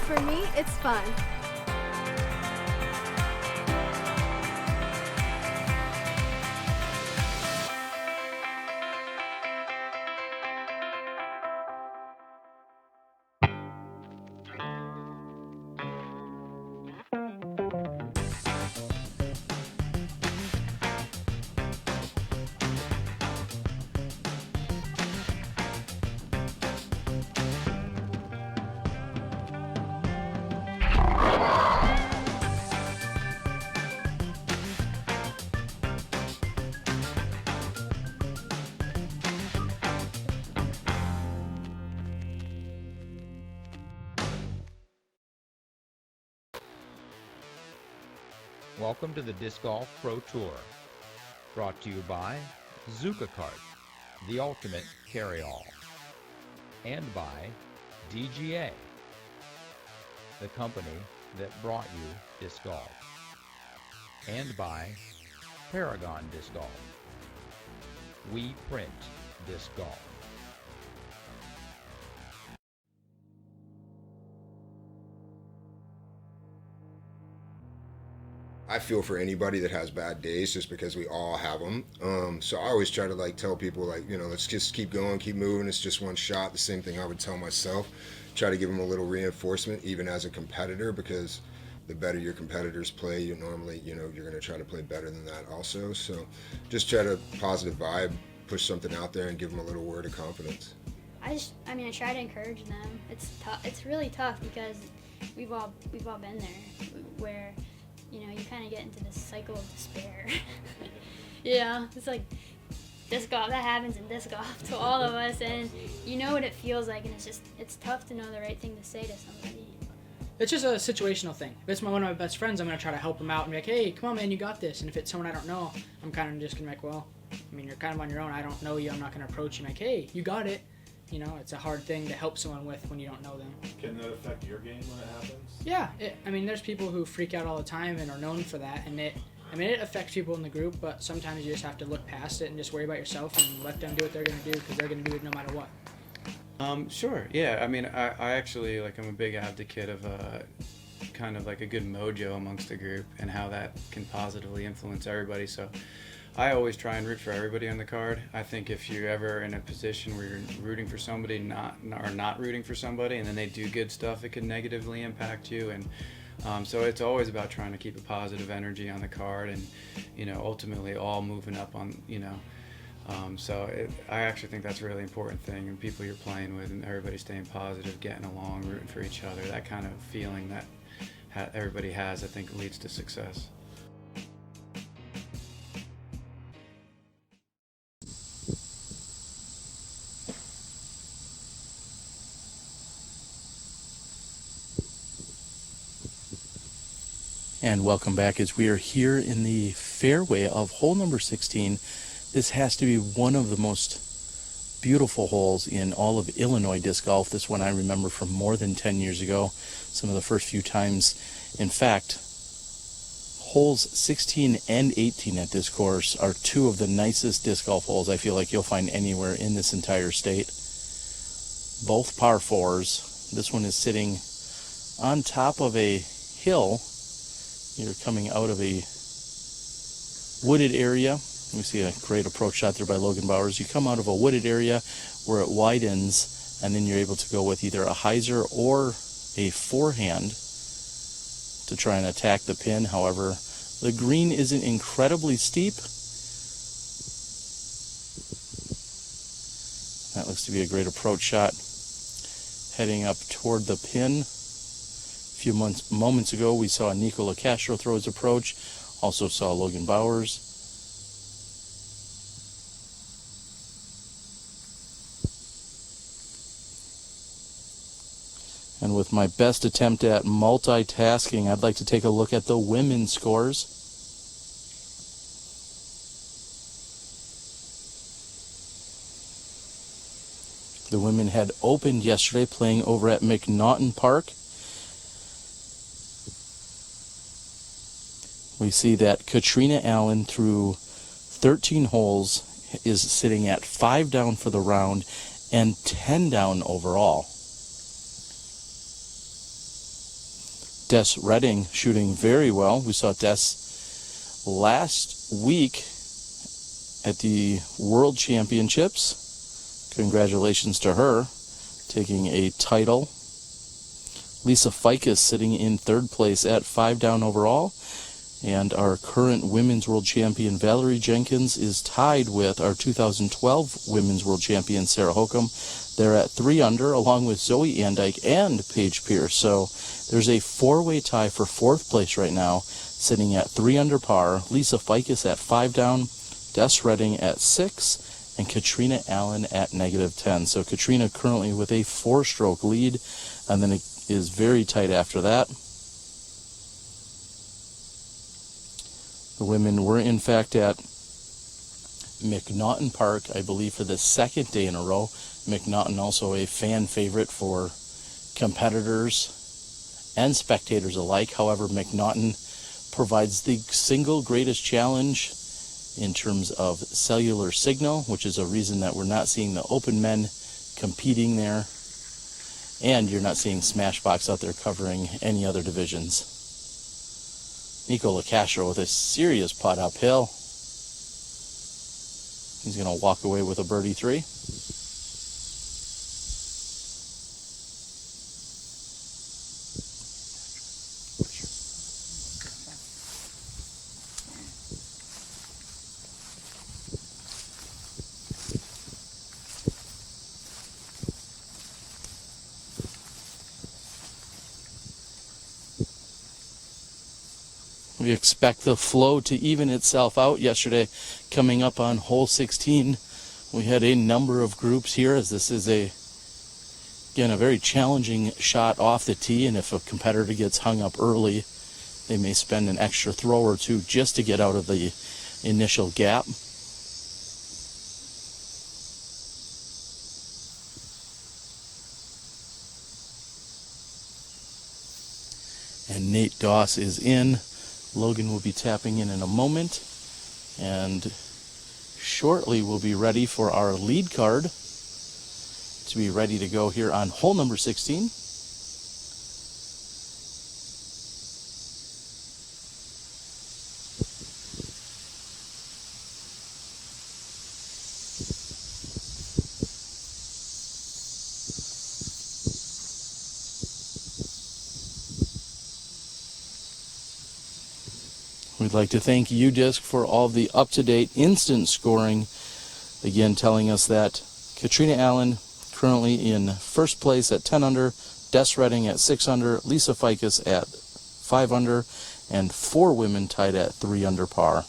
For me, it's fun. Welcome to the Disc Golf Pro Tour. Brought to you by Zuka Cart, the ultimate carry-all. And by DGA, the company that brought you disc golf. And by Paragon Disc Golf. We print disc golf. I feel for anybody that has bad days just because we all have them. So I always try to like tell people like, you know, let's just keep going, keep moving. It's just one shot. The same thing I would tell myself. Try to give them a little reinforcement even as a competitor, because the better your competitors play, you normally, you know, you're going to try to play better than that also. So just try to positive vibe, push something out there and give them a little word of confidence. I try to encourage them. It's tough. It's really tough because we've all been there where, you know, you kind of get into this cycle of despair. Yeah, it's like disc golf, that happens in disc golf to all of us, and you know what it feels like, and it's tough to know the right thing to say to somebody. It's just a situational thing. If it's one of my best friends, I'm going to try to help them out and be like, hey, come on, man, you got this. And if it's someone I don't know, I'm kind of just going to be like, well, I mean, you're kind of on your own. I don't know you. I'm not going to approach you like, hey, you got it. You know, it's a hard thing to help someone with when you don't know them. Can that affect your game when it happens? Yeah, there's people who freak out all the time and are known for that, and it affects people in the group, but sometimes you just have to look past it and just worry about yourself and let them do what they're going to do, because they're going to do it no matter what. Sure, yeah. I mean, I actually, like, I'm a big advocate of kind of like a good mojo amongst the group and how that can positively influence everybody. So I always try and root for everybody on the card. I think if you're ever in a position where you're rooting for somebody not rooting for somebody, and then they do good stuff, it can negatively impact you. And so it's always about trying to keep a positive energy on the card, and, you know, ultimately all moving up on, you know. I actually think that's a really important thing, and people you're playing with and everybody staying positive, getting along, rooting for each other, that kind of feeling that everybody has, I think, leads to success. And welcome back as we are here in the fairway of hole number 16. This has to be one of the most beautiful holes in all of Illinois disc golf. This one I remember from more than 10 years ago, some of the first few times. In fact, holes 16 and 18 at this course are two of the nicest disc golf holes I feel like you'll find anywhere in this entire state. Both par fours. This one is sitting on top of a hill. You're coming out of a wooded area. We see a great approach shot there by Logan Bowers. You come out of a wooded area where it widens, and then you're able to go with either a hyzer or a forehand to try and attack the pin. However, the green isn't incredibly steep. That looks to be a great approach shot. Heading up toward the pin. A few moments ago, we saw Nicola Castro throw his approach. Also saw Logan Bowers. And with my best attempt at multitasking, I'd like to take a look at the women's scores. The women had opened yesterday playing over at McNaughton Park. We see that Katrina Allen, through 13 holes, is sitting at 5 down for the round and 10 down overall. Des Redding shooting very well. We saw Des last week at the World Championships. Congratulations to her, taking a title. Lisa Ficus sitting in third place at 5 down overall. And our current Women's World Champion Valerie Jenkins is tied with our 2012 Women's World Champion Sarah Holcomb. They're at 3 under, along with Zoe Andyke and Paige Pierce. So there's a 4-way tie for 4th place right now, sitting at 3 under par. Lisa Ficus at 5 down, Des Redding at 6, and Katrina Allen at -10. So Katrina currently with a 4-stroke lead, and then it is very tight after that. The women were in fact at McNaughton Park, I believe, for the second day in a row. McNaughton also a fan favorite for competitors and spectators alike. However, McNaughton provides the single greatest challenge in terms of cellular signal, which is a reason that we're not seeing the Open men competing there, and you're not seeing Smashbox out there covering any other divisions. Nico LaCastro with a serious putt uphill. He's going to walk away with a birdie 3. We expect the flow to even itself out. Yesterday, coming up on hole 16, we had a number of groups here, as this is again a very challenging shot off the tee, and if a competitor gets hung up early, they may spend an extra throw or two just to get out of the initial gap. And Nate Doss is in. Logan will be tapping in a moment, and shortly we'll be ready for our lead card to be ready to go here on hole number 16. We'd like to thank UDisc for all of the up-to-date instant scoring. Again, telling us that Katrina Allen currently in first place at 10 under, Des Redding at 6 under, Lisa Ficus at 5 under, and 4 women tied at 3 under par.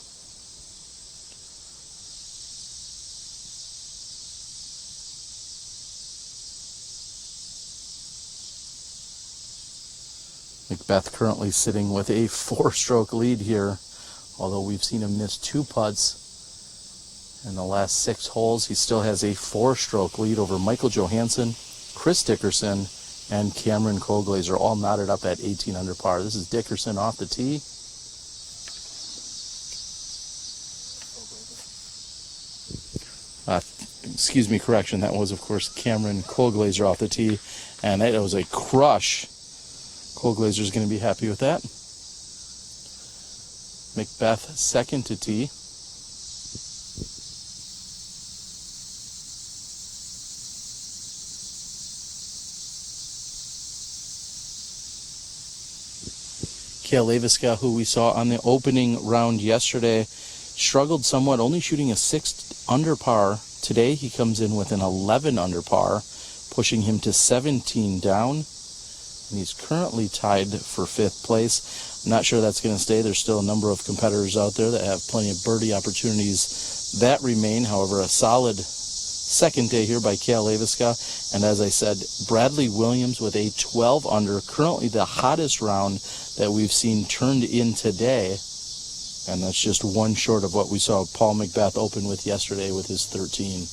McBeth currently sitting with a 4-stroke lead here, although we've seen him miss 2 putts in the last 6 holes. He still has a 4-stroke lead over Michael Johansen, Chris Dickerson, and Cameron Colglazier, all knotted up at 18 under par. This is Dickerson off the tee. Excuse me, correction. That was, of course, Cameron Colglazier off the tee, and that was a crush. Colglazier's going to be happy with that. McBeth second to tee. Kale Laviska, who we saw on the opening round yesterday, struggled somewhat, only shooting a 6 under par. Today he comes in with an 11 under par, pushing him to 17 down. And he's currently tied for 5th place. I'm not sure that's going to stay. There's still a number of competitors out there that have plenty of birdie opportunities that remain. However, a solid second day here by Kale Laviska. And as I said, Bradley Williams with a 12 under, currently the hottest round that we've seen turned in today. And that's just one short of what we saw Paul McBeth open with yesterday with his 13.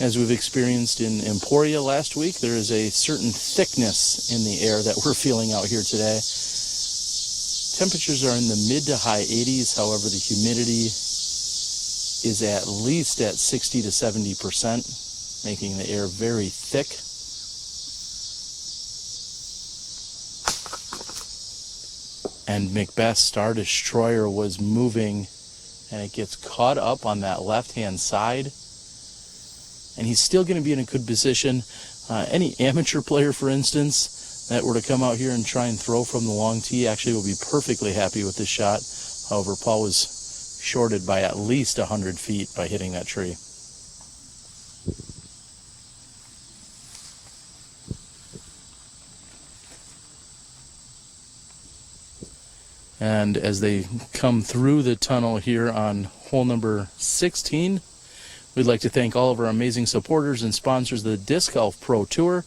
As we've experienced in Emporia last week, there is a certain thickness in the air that we're feeling out here today. Temperatures are in the mid to high 80s. However, the humidity is at least at 60 to 70%, making the air very thick. And McBeth's Star Destroyer was moving, and it gets caught up on that left-hand side. And he's still going to be in a good position. Any amateur player, for instance, that were to come out here and try and throw from the long tee actually will be perfectly happy with this shot. However, Paul was shorted by at least 100 feet by hitting that tree. And as they come through the tunnel here on hole number 16, We'd like to thank all of our amazing supporters and sponsors of the Disc Golf Pro Tour,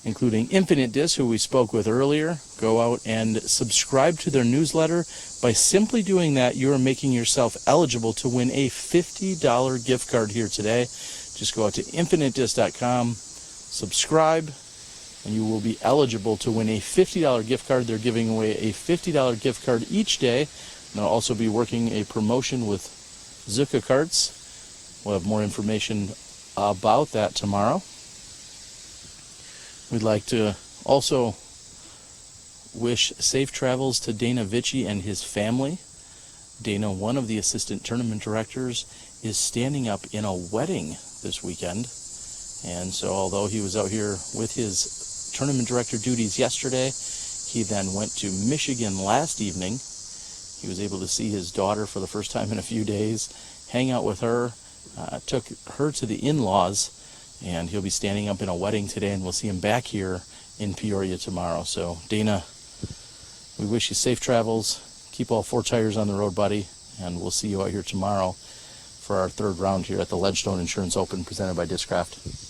including Infinite Disc, who we spoke with earlier. Go out and subscribe to their newsletter. By simply doing that, you are making yourself eligible to win a $50 gift card here today. Just go out to infinitedisc.com, subscribe, and you will be eligible to win a $50 gift card. They're giving away a $50 gift card each day. And they'll also be working a promotion with Zuka Carts. We'll have more information about that tomorrow. We'd like to also wish safe travels to Dana Vici and his family. Dana, one of the assistant tournament directors, is standing up in a wedding this weekend. And so although he was out here with his tournament director duties yesterday, he then went to Michigan last evening. He was able to see his daughter for the first time in a few days, hang out with her, took her to the in-laws, and he'll be standing up in a wedding today, and we'll see him back here in Peoria tomorrow. So Dana, we wish you safe travels. Keep all 4 tires on the road, buddy, and we'll see you out here tomorrow for our 3rd round here at the Ledgestone Insurance Open presented by Discraft.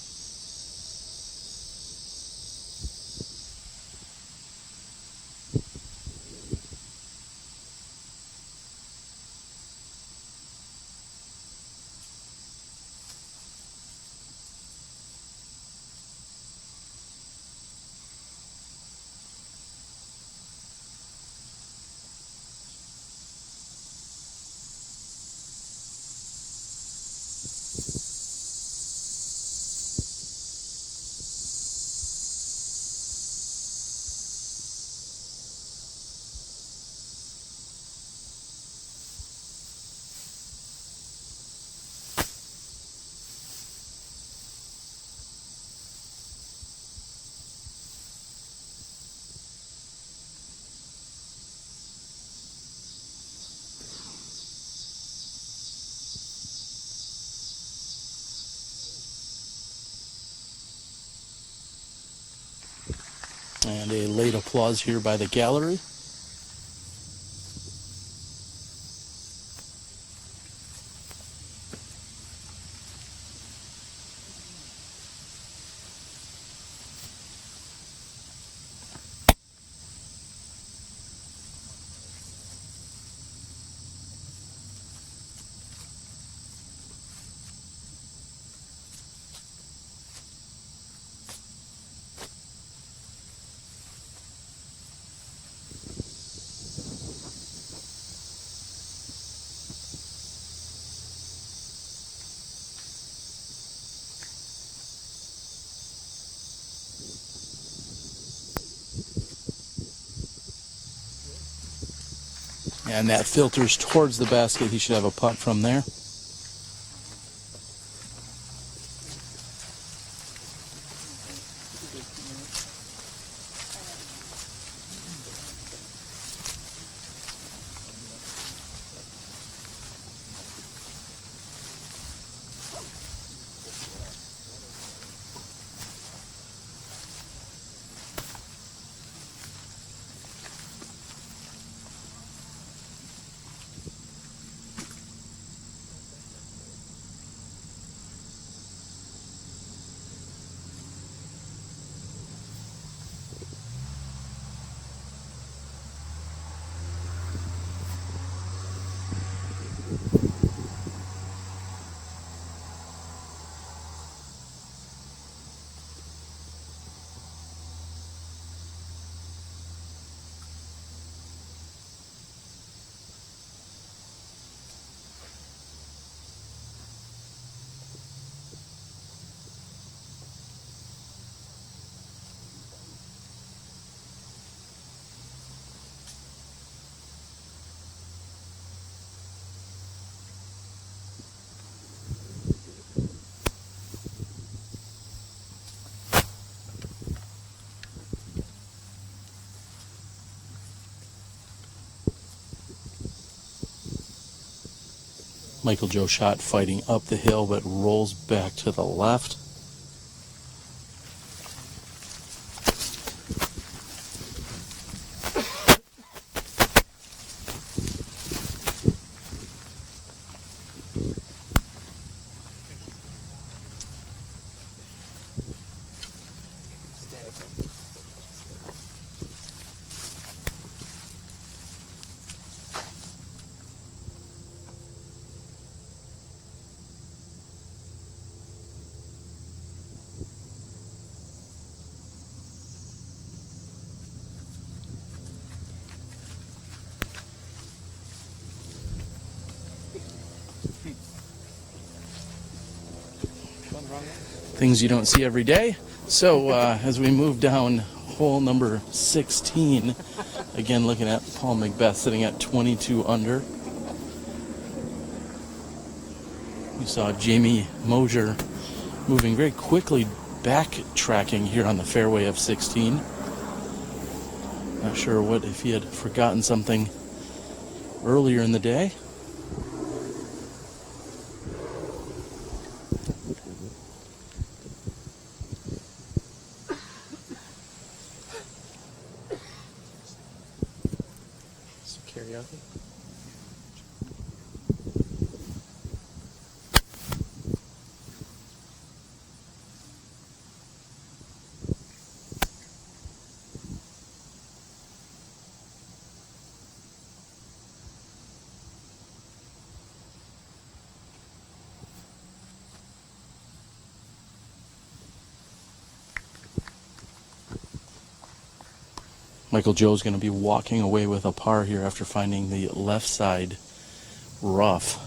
And a late applause here by the gallery. And that filters towards the basket. He should have a putt from there. Michael Joe shot fighting up the hill, but rolls back to the left. things you don't see every day. So as we move down hole number 16, again looking at Paul McBeth sitting at 22 under. You saw Jamie Mosier moving very quickly, backtracking here on the fairway of 16. Not sure if he had forgotten something earlier in the day. Some karaoke. Michael Joe's going to be walking away with a par here after finding the left side rough.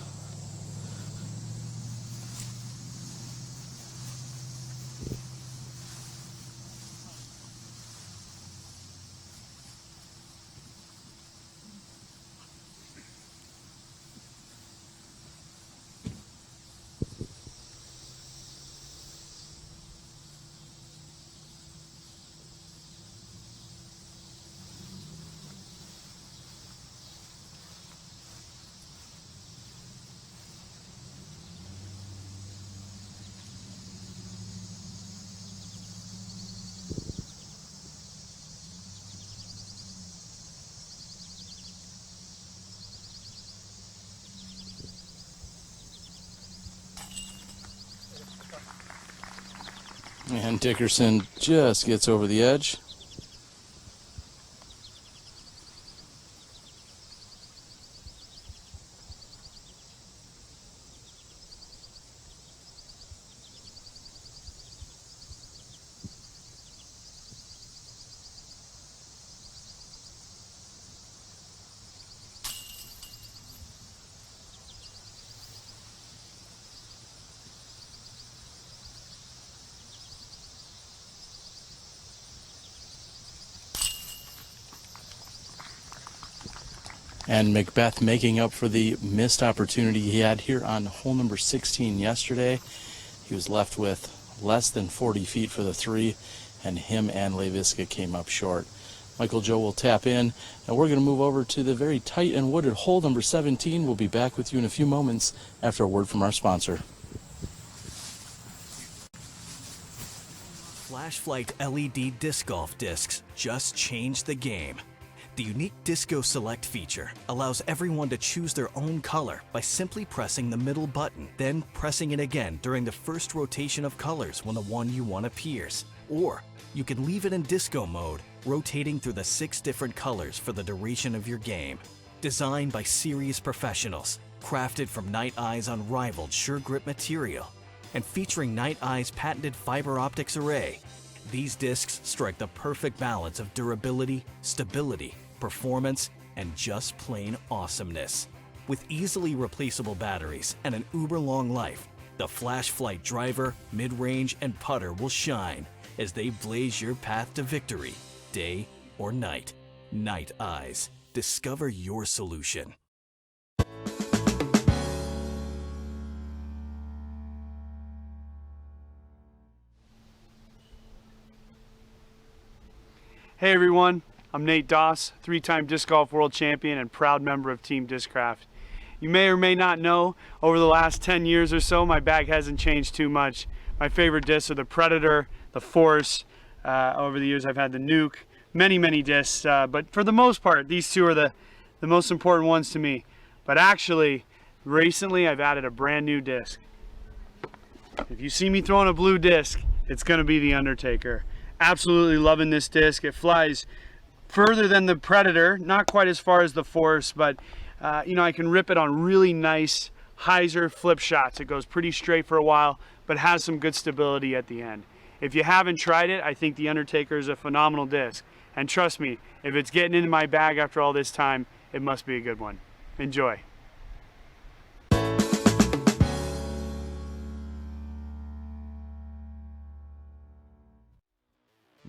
And Dickerson just gets over the edge. And McBeth making up for the missed opportunity he had here on hole number 16 yesterday. He was left with less than 40 feet for the three, and him and Leviska came up short. Michael Joe will tap in, and we're going to move over to the very tight and wooded hole number 17. We'll be back with you in a few moments after a word from our sponsor. Flashlight LED disc golf discs just changed the game. The unique Disco Select feature allows everyone to choose their own color by simply pressing the middle button, then pressing it again during the first rotation of colors when the one you want appears. Or you can leave it in disco mode, rotating through the 6 different colors for the duration of your game. Designed by serious professionals, crafted from Night Eye's unrivaled sure grip material, and featuring Night Eye's patented fiber optics array, these discs strike the perfect balance of durability, stability, performance, and just plain awesomeness. With easily replaceable batteries and an uber-long life, the Flash Flight driver, mid-range, and putter will shine as they blaze your path to victory, day or night. Night Eyes. Discover your solution. Hey everyone, I'm Nate Doss, 3-time disc golf world champion and proud member of Team Discraft. You may or may not know, over the last 10 years or so, my bag hasn't changed too much. My favorite discs are the Predator, the Force. Over the years I've had the Nuke, many discs, but for the most part, these two are the most important ones to me. But actually, recently I've added a brand new disc. If you see me throwing a blue disc, it's gonna be the Undertaker. Absolutely loving this disc. It flies further than the Predator, not quite as far as the Force, but you know, I can rip it on really nice hyzer flip shots. It goes pretty straight for a while, but has some good stability at the end. If you haven't tried it, I think the Undertaker is a phenomenal disc. And trust me, if it's getting into my bag after all this time, it must be a good one. Enjoy.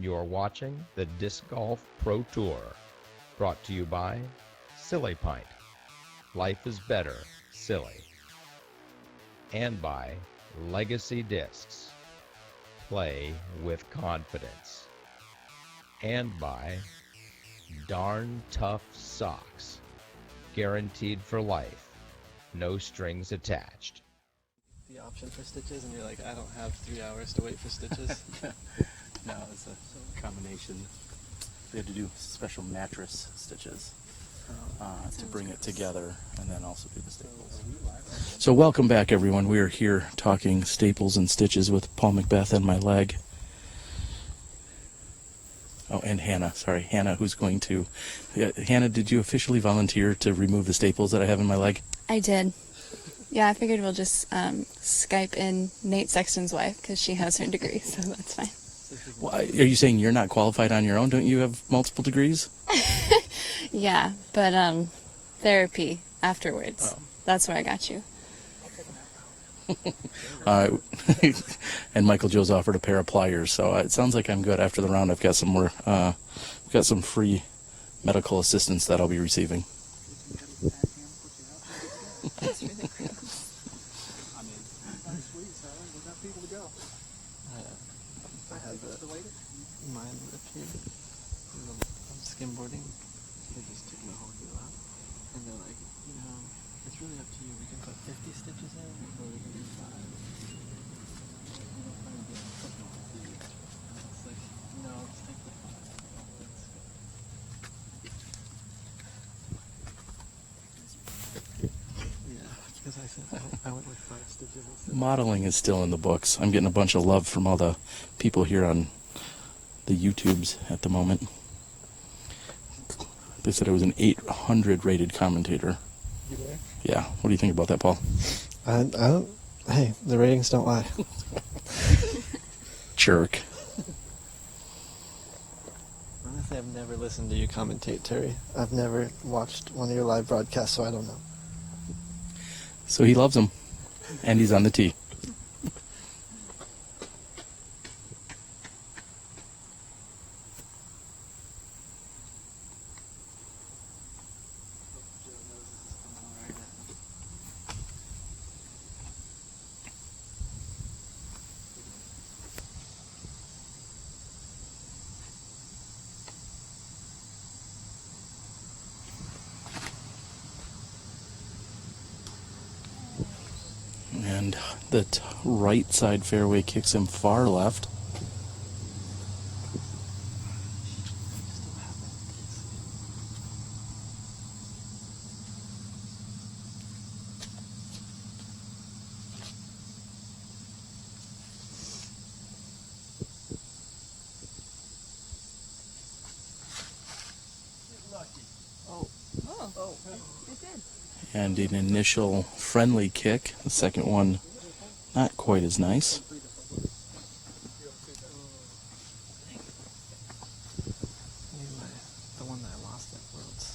You're watching the Disc Golf Pro Tour, brought to you by Silly Pint. Life is better, silly. And by Legacy Discs. Play with confidence. And by Darn Tough Socks. Guaranteed for life. No strings attached. The option for stitches, and you're like, I don't have 3 hours to wait for stitches. No, it's a combination. We had to do special mattress stitches to bring it together, and then also do the staples. So welcome back, everyone. We are here talking staples and stitches with Paul McBeth and my leg. Oh, and Hannah. Sorry, Hannah, who's going to... Hannah, did you officially volunteer to remove the staples that I have in my leg? I did. Yeah, I figured we'll just Skype in Nate Sexton's wife, because she has her degree, so that's fine. Well, are you saying you're not qualified on your own? Don't you have multiple degrees? Yeah, but therapy afterwards. Oh. That's where I got you. And Michael Joe's offered a pair of pliers, so it sounds like I'm good. After the round, I've got some more. I've got some free medical assistance that I'll be receiving. That's really gross. I have mine up here. I'm skimboarding. They just took my whole heel out. And they're like, it's really up to you. We can put 50 stitches in, or we can do 5. It's like, no, let's take the 5. Yeah, because I said I went with 5 stitches instead. Modeling is still in the books. I'm getting a bunch of love from all the people here on the YouTubes at the moment. They said I was an 800 rated commentator. You there? Yeah. What do you think about that, Paul? I don't. Hey, the ratings don't lie. Jerk. Honestly, I've never listened to you commentate, Terry. I've never watched one of your live broadcasts, so I don't know. So he loves them, and he's on the tee. And the right side fairway kicks him far left. And an initial friendly kick. The second one, not quite as nice. The one that I lost at Worlds.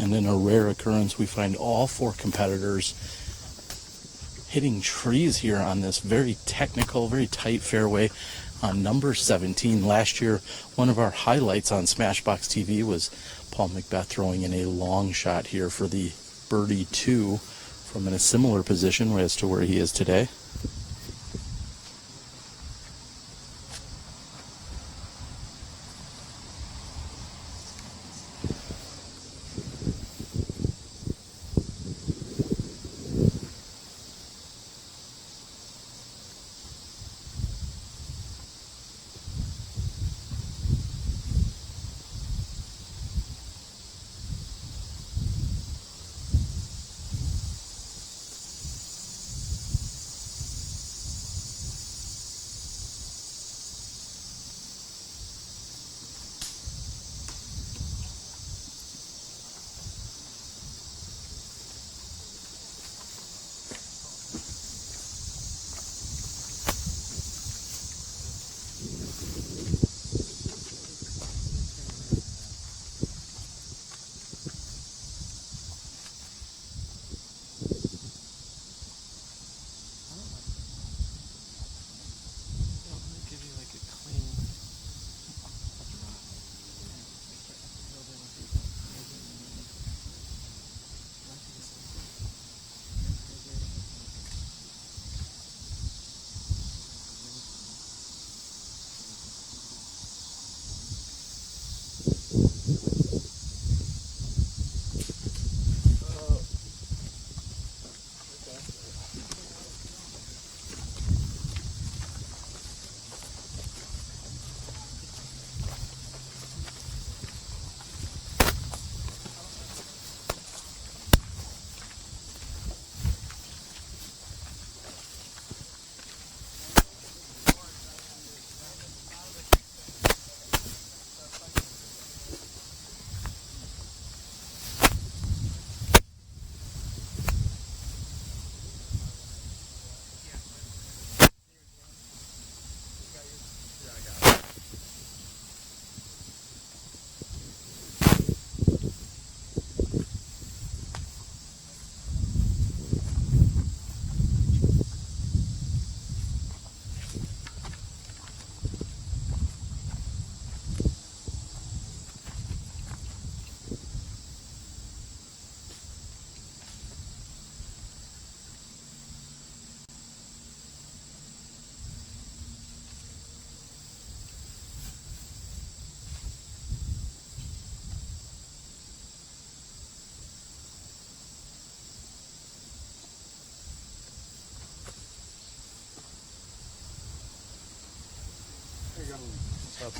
And in a rare occurrence, we find all 4 competitors hitting trees here on this very technical, very tight fairway on number 17. Last year, one of our highlights on Smashbox TV was Paul McBeth throwing in a long shot here for the birdie 2 from in a similar position as to where he is today.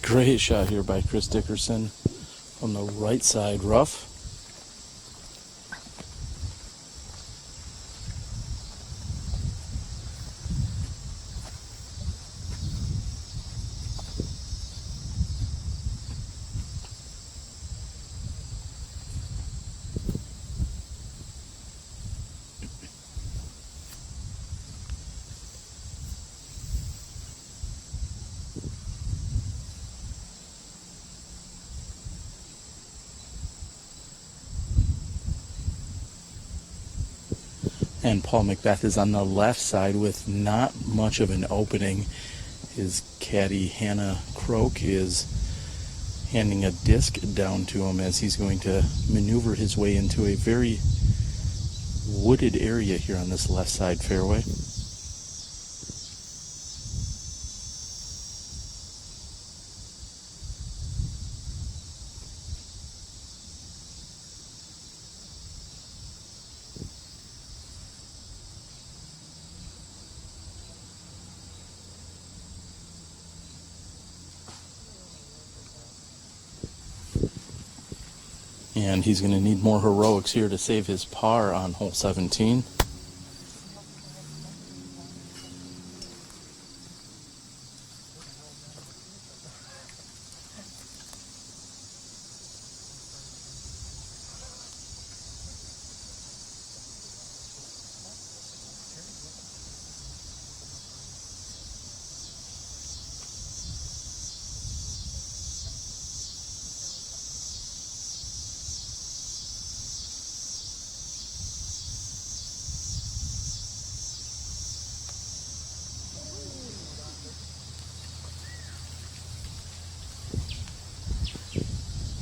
Great shot here by Chris Dickerson on the right side rough. And Paul McBeth is on the left side with not much of an opening. His caddy Hannah Croak is handing a disc down to him as he's going to maneuver his way into a very wooded area here on this left side fairway. And he's going to need more heroics here to save his par on hole 17.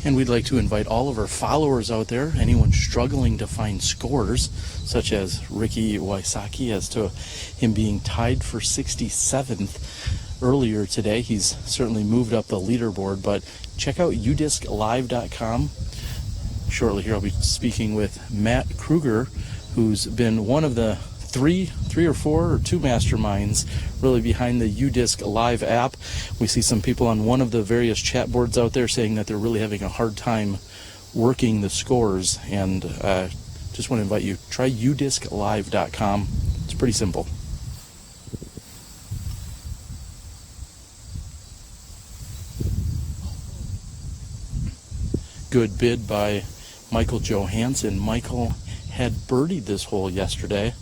And we'd like to invite all of our followers out there, anyone struggling to find scores, such as Ricky Wysocki, as to him being tied for 67th earlier today. He's certainly moved up the leaderboard, but check out udisclive.com. Shortly here I'll be speaking with Matt Kruger, who's been one of the three or four or two masterminds really behind the UDisc Live app. We see some people on one of the various chat boards out there saying that they're really having a hard time working the scores, and just want to invite you, try udisclive.com. It's pretty simple. Good bid by Michael Johansen. Michael had birdied this hole yesterday.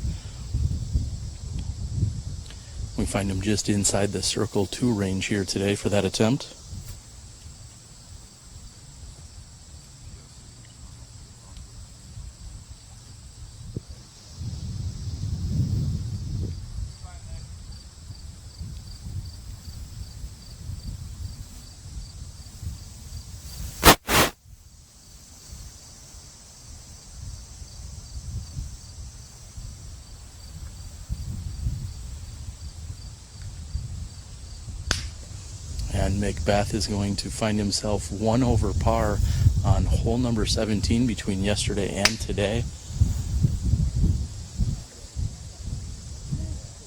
We find him just inside the Circle 2 range here today for that attempt. And McBeth is going to find himself 1 over par on hole number 17 between yesterday and today.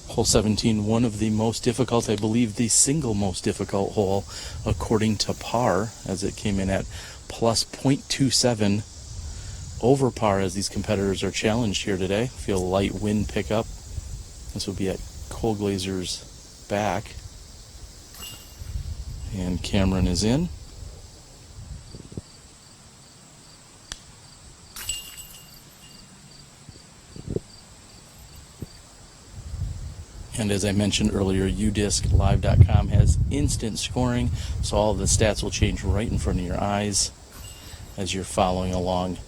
Hole 17, one of the most difficult, I believe the single most difficult hole according to par, as it came in at plus 0.27 over par as these competitors are challenged here today. Feel light wind pickup. This will be at Colglazier's back. And Cameron is in. And as I mentioned earlier, udisclive.com has instant scoring, so all of the stats will change right in front of your eyes as you're following along.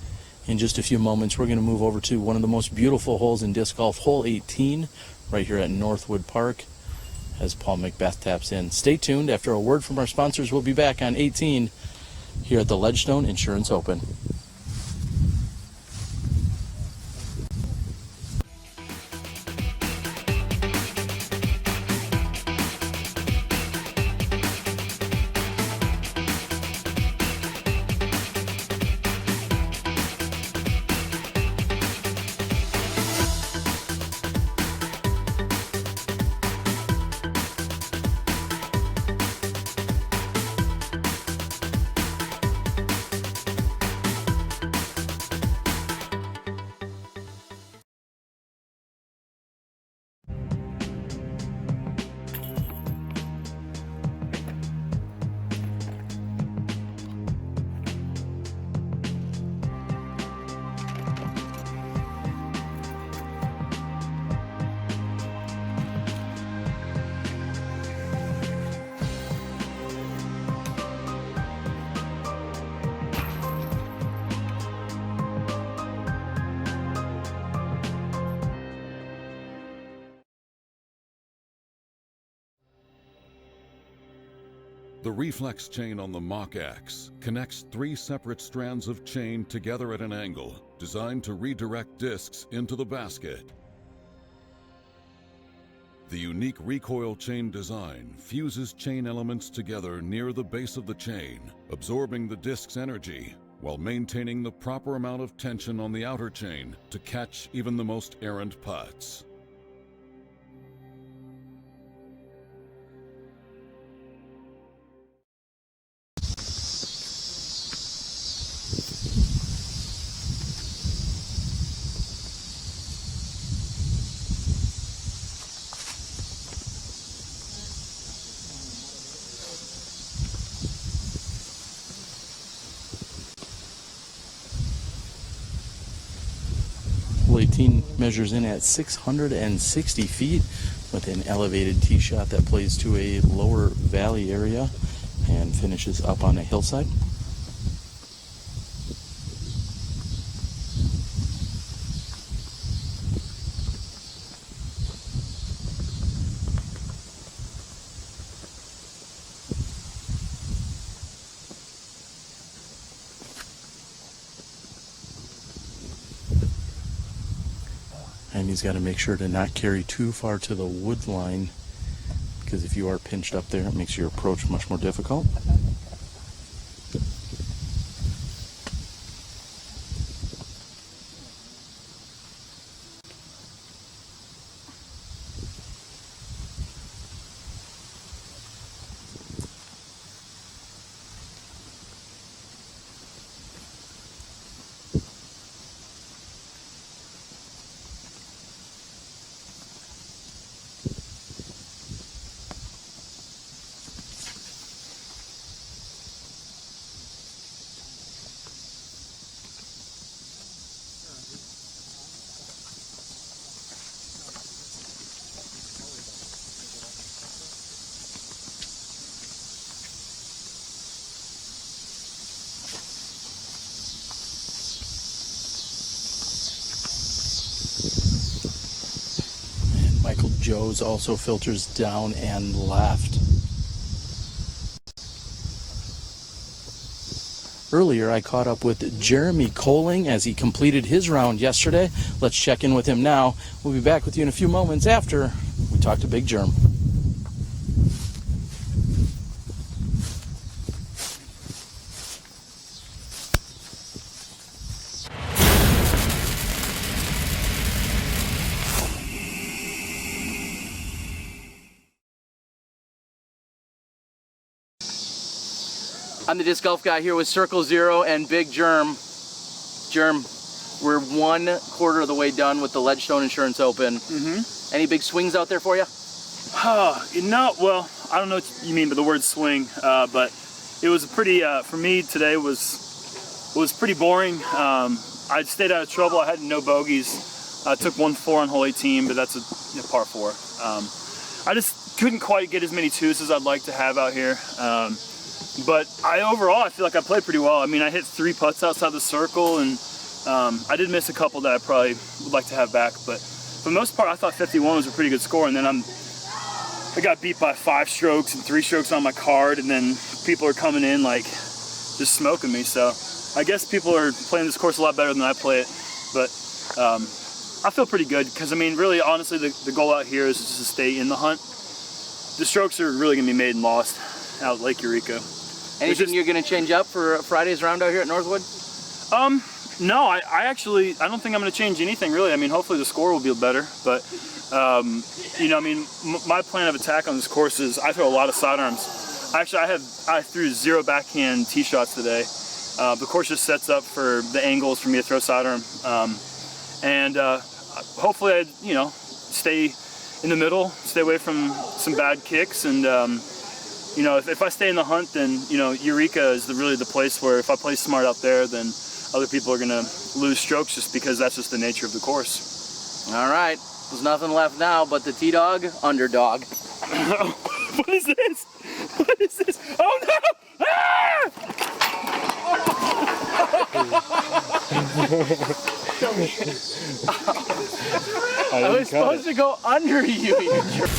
In just a few moments, we're going to move over to one of the most beautiful holes in disc golf, hole 18, right here at Northwood Park, as Paul McBeth taps in. Stay tuned. After a word from our sponsors, we'll be back on 18 here at the Ledgestone Insurance Open. The reflex chain on the Mach X connects 3 separate strands of chain together at an angle, designed to redirect discs into the basket. The unique recoil chain design fuses chain elements together near the base of the chain, absorbing the disc's energy while maintaining the proper amount of tension on the outer chain to catch even the most errant putts. Hole 18 measures in at 660 feet with an elevated tee shot that plays to a lower valley area and finishes up on a hillside. And he's got to make sure to not carry too far to the wood line, because if you are pinched up there, it makes your approach much more difficult. Joe's also filters down and left. Earlier, I caught up with Jeremy Coling as he completed his round yesterday. Let's check in with him now. We'll be back with you in a few moments after we talk to Big Germ. I'm the Disc Golf Guy here with Circle Zero and Big Germ. Germ, we're 1/4 of the way done with the Ledgestone Insurance Open. Any big swings out there for you? No, well, I don't know what you mean by the word swing, but it was a pretty, for me today was pretty boring. I stayed out of trouble. I had no bogeys. I took 1-4 on hole 18, but that's a par 4. I just couldn't quite get as many twos as I'd like to have out here. But overall, I feel like I played pretty well. I mean, I hit 3 putts outside the circle, and I did miss a couple that I probably would like to have back. But for the most part, I thought 51 was a pretty good score. And then I got beat by 5 strokes and 3 strokes on my card, and then people are coming in like just smoking me. So I guess people are playing this course a lot better than I play it. But I feel pretty good because, I mean, really, honestly, the goal out here is just to stay in the hunt. The strokes are really going to be made and lost out at Lake Eureka. Anything you're going to change up for Friday's round out here at Northwood? No, I don't think I'm going to change anything really. I mean, hopefully the score will be better, but you know, I mean, my plan of attack on this course is I throw a lot of sidearms. Actually, I threw 0 backhand tee shots today. The course just sets up for the angles for me to throw sidearm, and hopefully I, you know, stay in the middle, stay away from some bad kicks, and you know, if I stay in the hunt, then, you know, Eureka is really the place where if I play smart out there, then other people are going to lose strokes just because that's just the nature of the course. All right. There's nothing left now but the T-Dog underdog. What is this? What is this? Oh, no! Ah! I was supposed to go under you, you jerk.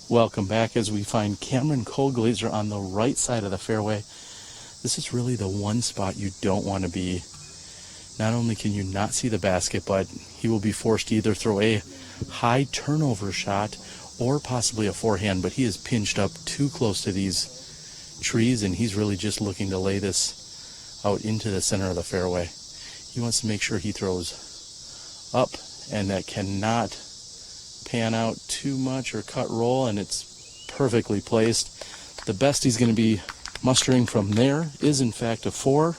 Welcome back as we find Cameron Colglazier on the right side of the fairway. This is really the one spot you don't want to be. Not only can you not see the basket, but he will be forced to either throw a high turnover shot or possibly a forehand, but he is pinched up too close to these trees, and he's really just looking to lay this out into the center of the fairway. He wants to make sure he throws up, and that cannot pan out too much or cut roll, and it's perfectly placed. The best he's going to be mustering from there is in fact a 4,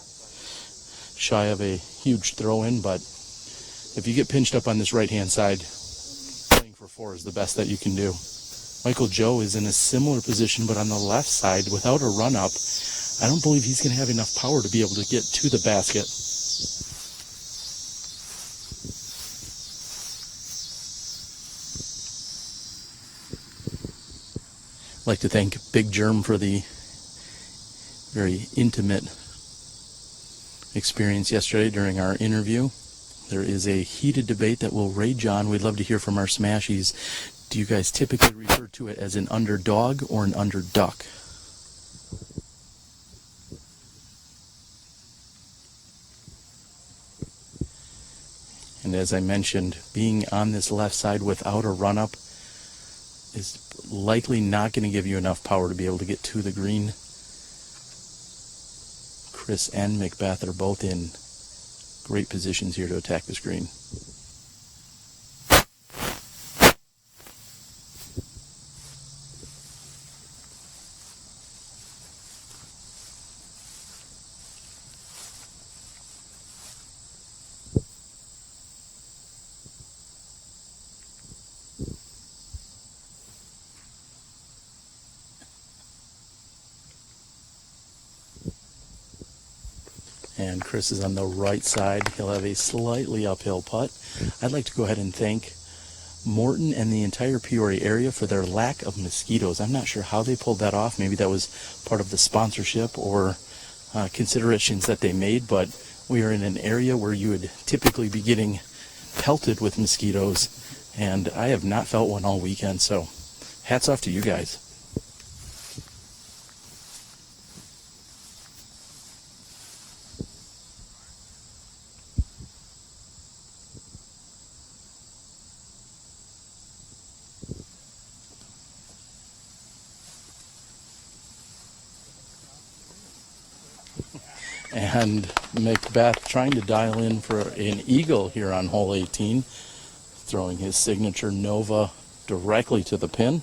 shy of a huge throw-in, but if you get pinched up on this right-hand side, playing for 4 is the best that you can do. Michael Joe is in a similar position, but on the left side without a run-up. I don't believe he's going to have enough power to be able to get to the basket. I'd like to thank Big Germ for the very intimate experience yesterday during our interview. There is a heated debate that will rage on. We'd love to hear from our Smashies. Do you guys typically refer to it as an underdog or an underduck? And as I mentioned, being on this left side without a run-up is likely not going to give you enough power to be able to get to the green. Chris and McBeth are both in great positions here to attack this green. And Chris is on the right side. He'll have a slightly uphill putt. I'd like to go ahead and thank Morton and the entire Peoria area for their lack of mosquitoes. I'm not sure how they pulled that off. Maybe that was part of the sponsorship or considerations that they made, but we are in an area where you would typically be getting pelted with mosquitoes, and I have not felt one all weekend, so hats off to you guys. And McBeth trying to dial in for an eagle here on hole 18, throwing his signature Nova directly to the pin.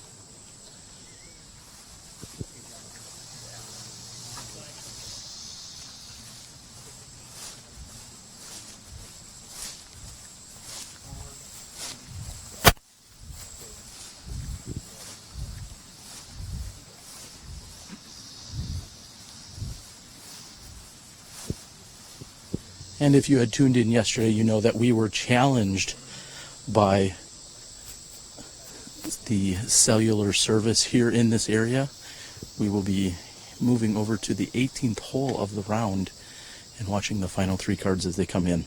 And if you had tuned in yesterday, you know that we were challenged by the cellular service here in this area. We will be moving over to the 18th hole of the round and watching the final three cards as they come in.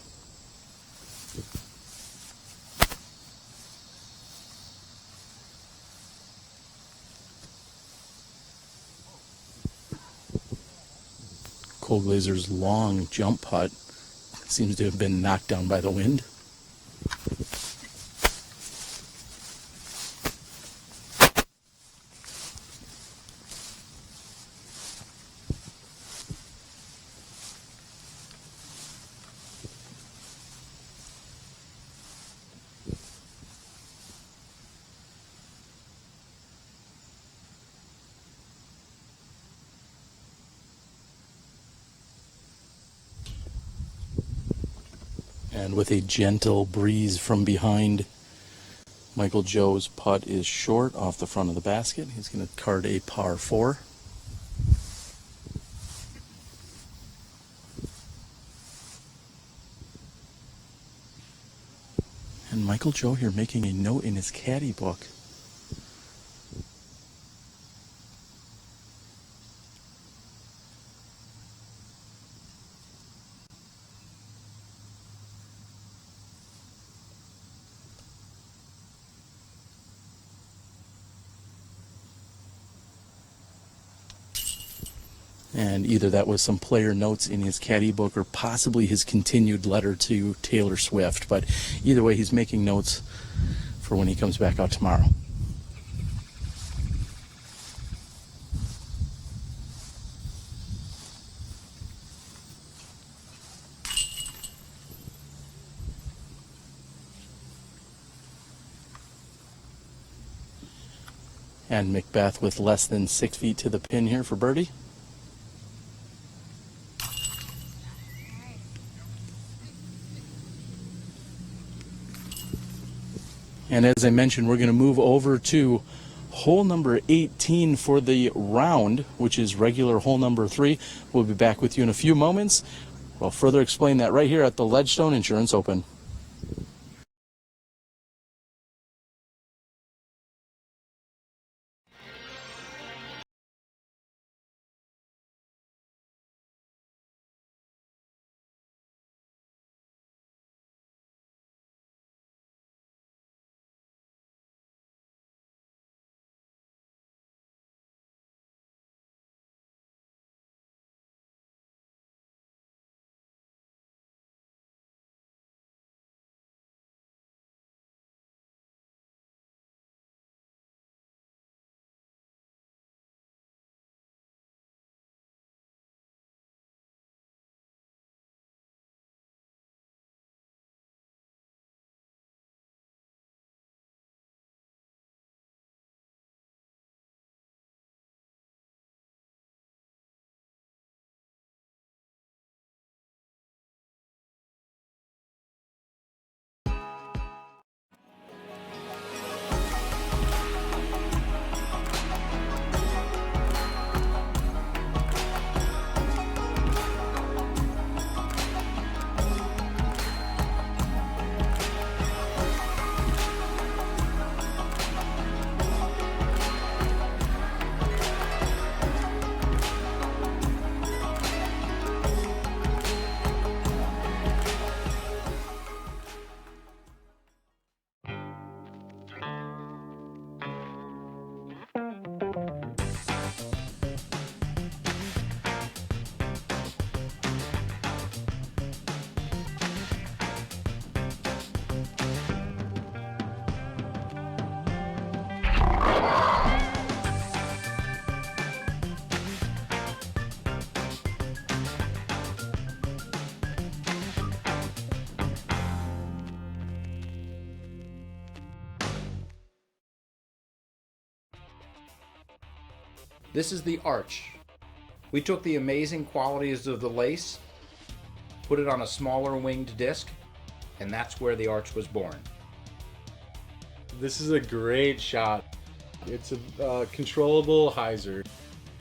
Colglazier's long jump putt seems to have been knocked down by the wind. And with a gentle breeze from behind, Michael Joe's putt is short off the front of the basket. He's going to card a par 4. And Michael Joe here making a note in his caddy book. And either that was some player notes in his caddy book or possibly his continued letter to Taylor Swift. But either way, he's making notes for when he comes back out tomorrow. And McBeth with less than 6 feet to the pin here for birdie. And as I mentioned, we're going to move over to hole number 18 for the round, which is regular hole number 3. We'll be back with you in a few moments. We'll further explain that right here at the Ledgestone Insurance Open. This is the arch. We took the amazing qualities of the lace, put it on a smaller winged disc, and that's where the arch was born. This is a great shot. It's a controllable hyzer.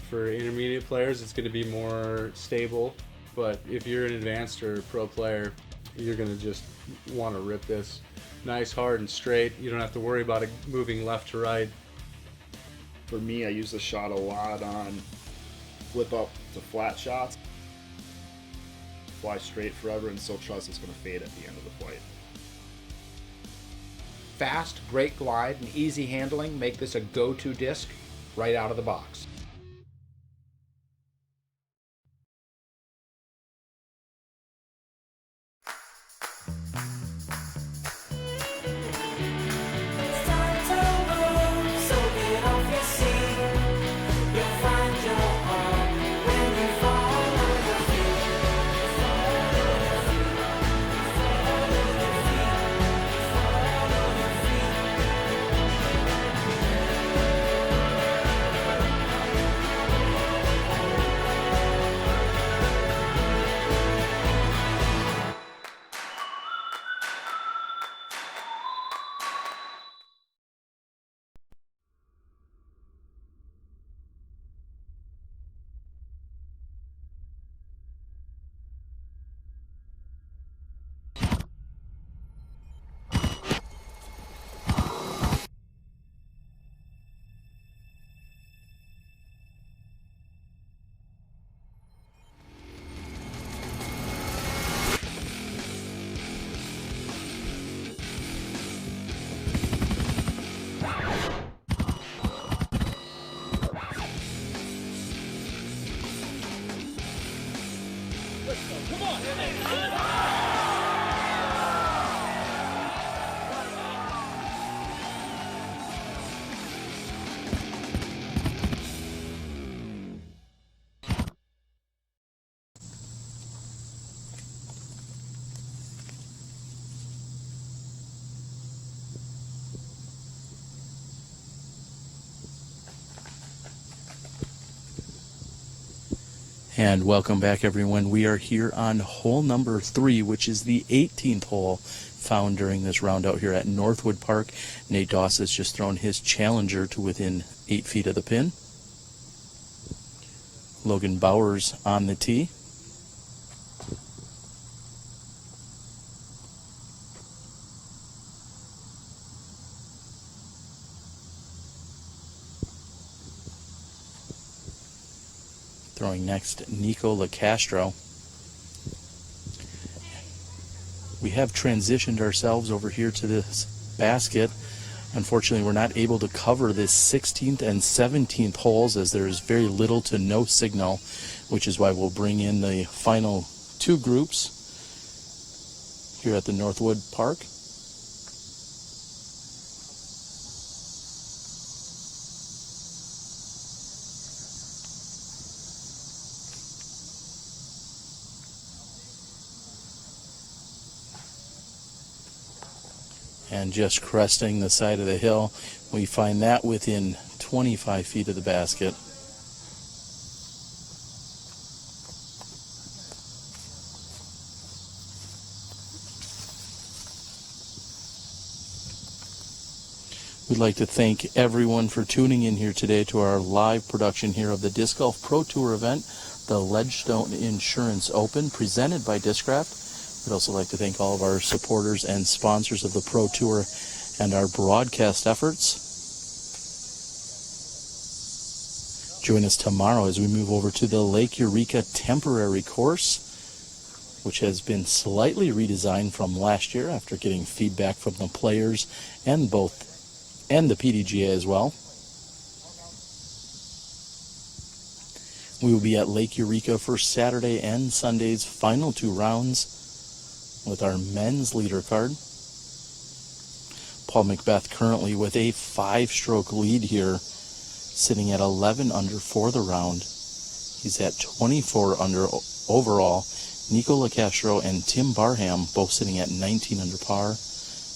For intermediate players, it's going to be more stable, but if you're an advanced or pro player, you're going to just want to rip this nice, hard, and straight. You don't have to worry about it moving left to right. For me, I use the shot a lot on flip up to flat shots. Fly straight forever and still trust it's going to fade at the end of the flight. Fast, great glide, and easy handling make this a go-to disc right out of the box. And welcome back, everyone. We are here on hole number 3, which is the 18th hole found during this round out here at Northwood Park. Nate Doss has just thrown his challenger to within 8 feet of the pin. Logan Bowers on the tee. Throwing next, Nico LaCastro. We have transitioned ourselves over here to this basket. Unfortunately, we're not able to cover this 16th and 17th holes as there is very little to no signal, which is why we'll bring in the final 2 groups here at the Northwood Park. And just cresting the side of the hill, we find that within 25 feet of the basket. We'd like to thank everyone for tuning in here today to our live production here of the Disc Golf Pro Tour event, the Ledgestone Insurance Open, presented by Discraft. We'd also like to thank all of our supporters and sponsors of the Pro Tour and our broadcast efforts. Join us tomorrow as we move over to the Lake Eureka temporary course, which has been slightly redesigned from last year after getting feedback from the players and the PDGA as well. We will be at Lake Eureka for Saturday and Sunday's final 2 rounds with our men's leader card. Paul McBeth currently with a 5-stroke lead here, sitting at 11 under for the round. He's at 24 under overall. Nico LaCastro and Tim Barham both sitting at 19 under par.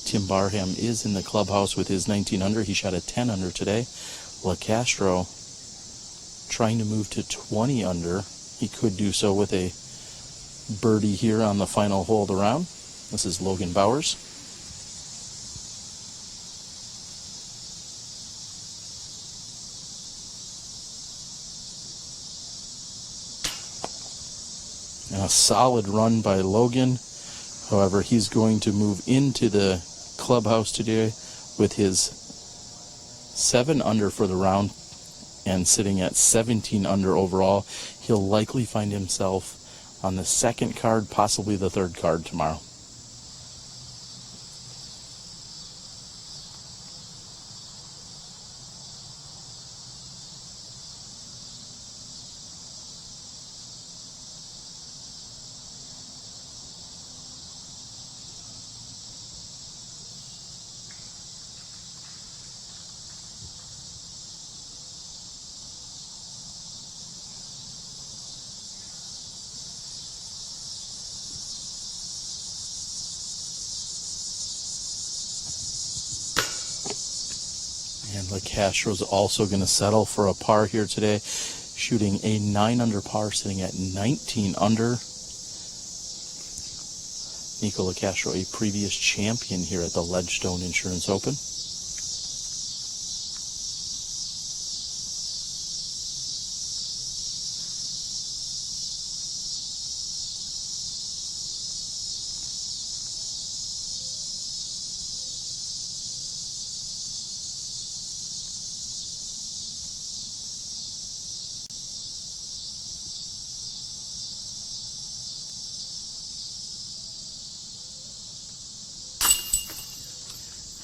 Tim Barham is in the clubhouse with his 19 under. He shot a 10 under today. LaCastro trying to move to 20 under. He could do so with a birdie here on the final hole of the round. This is Logan Bowers. And a solid run by Logan. However, he's going to move into the clubhouse today with his 7 under for the round and sitting at 17 under overall. He'll likely find himself on the second card, possibly the third card tomorrow. And LeCastro's also going to settle for a par here today, shooting a 9 under par, sitting at 19 under. Nico LeCastro, a previous champion here at the Ledgestone Insurance Open.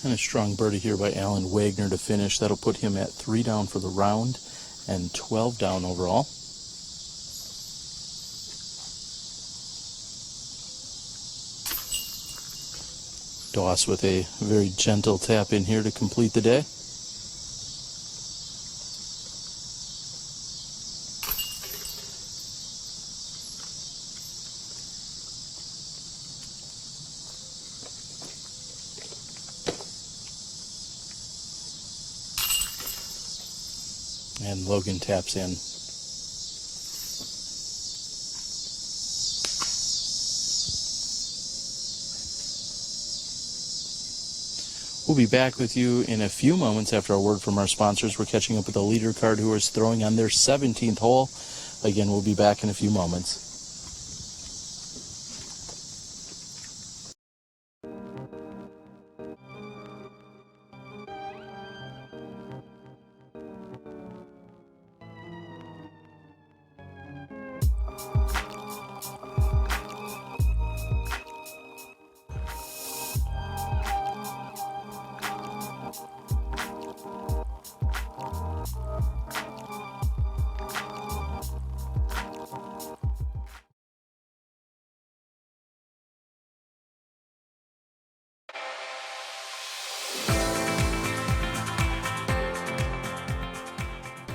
And a strong birdie here by Alan Wagner to finish. That'll put him at 3 down for the round and 12 down overall. Doss with a very gentle tap in here to complete the day. And Logan taps in. We'll be back with you in a few moments after a word from our sponsors. We're catching up with the leader card who is throwing on their 17th hole. Again, we'll be back in a few moments.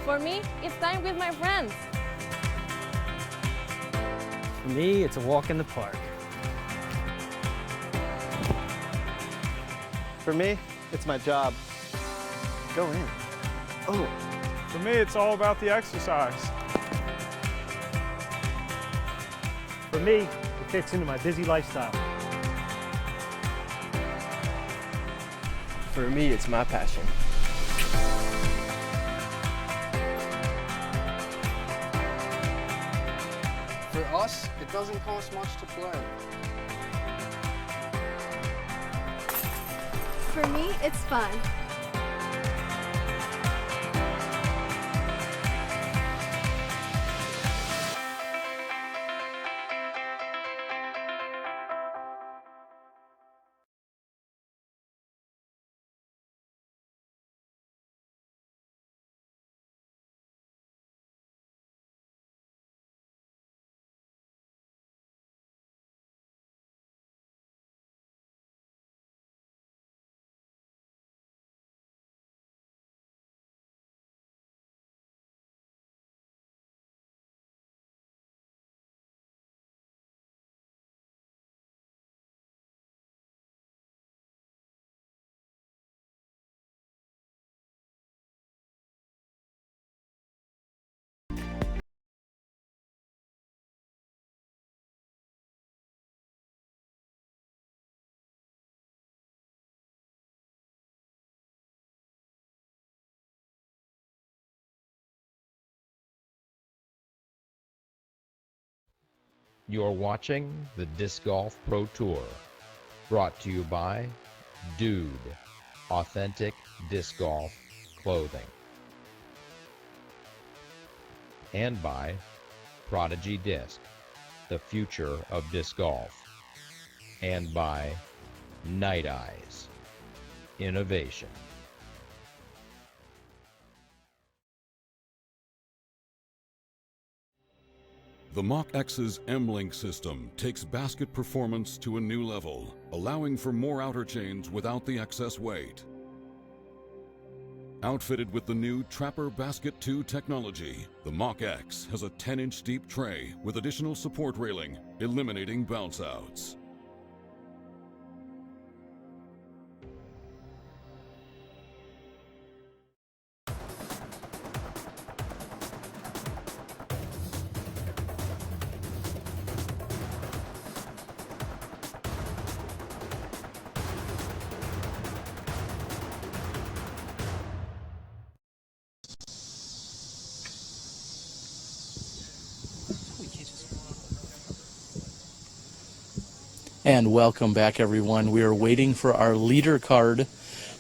For me, it's time with my friends. For me, it's a walk in the park. For me, it's my job. Go in. Oh. For me, it's all about the exercise. For me, it fits into my busy lifestyle. For me, it's my passion. For us, it doesn't cost much to play. For me, it's fun. You're watching the Disc Golf Pro Tour, brought to you by Dude, authentic disc golf clothing, and by Prodigy Disc, the future of disc golf, and by Night Eyes, innovation. The Mach X's M-Link system takes basket performance to a new level, allowing for more outer chains without the excess weight. Outfitted with the new Trapper Basket 2 technology, the Mach X has a 10-inch deep tray with additional support railing, eliminating bounce outs. And welcome back, everyone. We are waiting for our leader card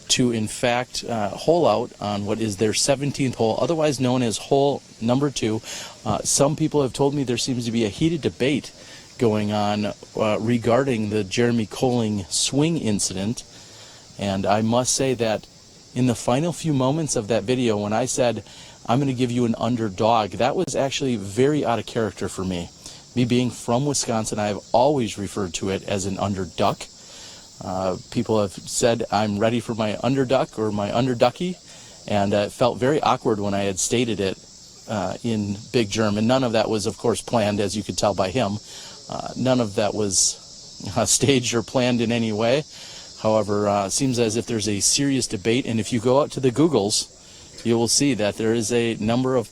to, in fact, hole out on what is their 17th hole, otherwise known as hole number 2. Some people have told me there seems to be a heated debate going on regarding the Jeremy Koling swing incident. And I must say that in the final few moments of that video, when I said, I'm going to give you an underdog, that was actually very out of character for me. Me being from Wisconsin, I have always referred to it as an underduck. People have said I'm ready for my underduck or my underducky, and it felt very awkward when I had stated it in Big German. None of that was, of course, planned, as you could tell by him. None of that was staged or planned in any way. However, it seems as if there's a serious debate, and if you go out to the Googles, you will see that there is a number of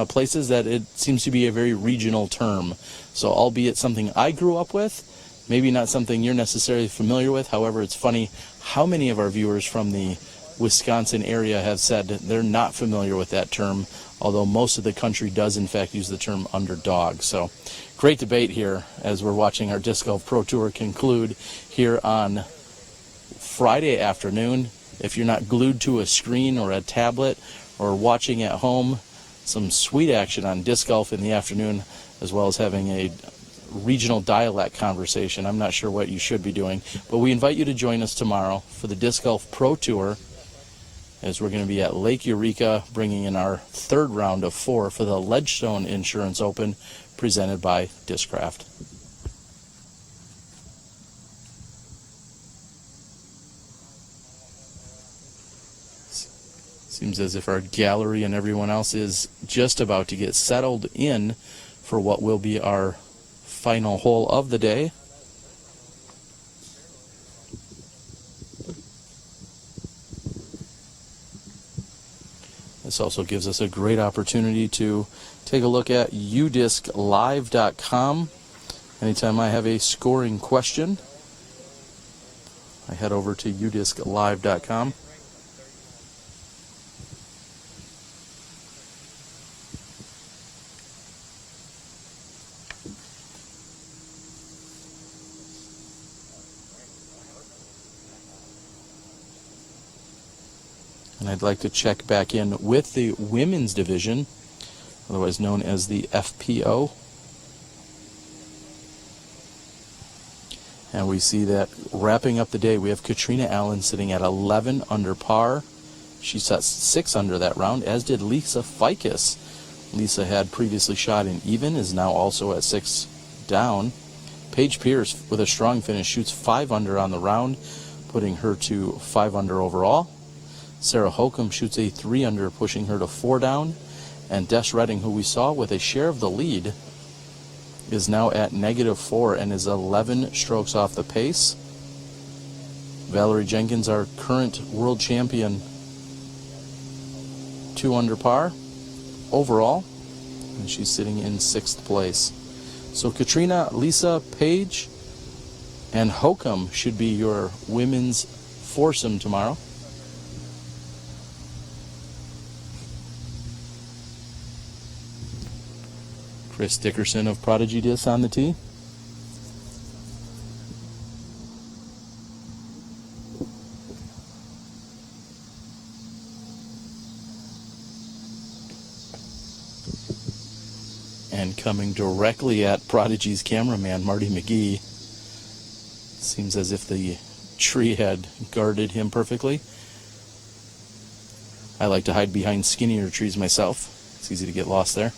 places that it seems to be a very regional term. So albeit something I grew up with, maybe not something you're necessarily familiar with. However, it's funny how many of our viewers from the Wisconsin area have said they're not familiar with that term, although most of the country does in fact use the term underdog. So great debate here as we're watching our Disc Golf Pro Tour conclude here on Friday afternoon. If you're not glued to a screen or a tablet or watching at home, some sweet action on disc golf in the afternoon, as well as having a regional dialect conversation. I'm not sure what you should be doing, but we invite you to join us tomorrow for the Disc Golf Pro Tour, as we're going to be at Lake Eureka, bringing in our third round of 4 for the Ledgestone Insurance Open, presented by Discraft. Seems as if our gallery and everyone else is just about to get settled in for what will be our final hole of the day. This also gives us a great opportunity to take a look at udisclive.com. Anytime I have a scoring question, I head over to udisclive.com. And I'd like to check back in with the women's division, otherwise known as the FPO. And we see that wrapping up the day, we have Katrina Allen sitting at 11 under par. She set 6 under that round, as did Lisa Ficus. Lisa had previously shot in even, is now also at 6 down. Paige Pierce, with a strong finish, shoots 5 under on the round, putting her to 5 under overall. Sarah Holcomb shoots a 3 under, pushing her to 4 down. And Des Redding, who we saw with a share of the lead, is now at -4 and is 11 strokes off the pace. Valerie Jenkins, our current world champion, 2 under par overall, and she's sitting in 6th place. So Katrina, Lisa, Paige, and Holcomb should be your women's foursome tomorrow. Chris Dickerson of Prodigy Discs on the tee. And coming directly at Prodigy's cameraman, Marty McGee. Seems as if the tree had guarded him perfectly. I like to hide behind skinnier trees myself. It's easy to get lost there.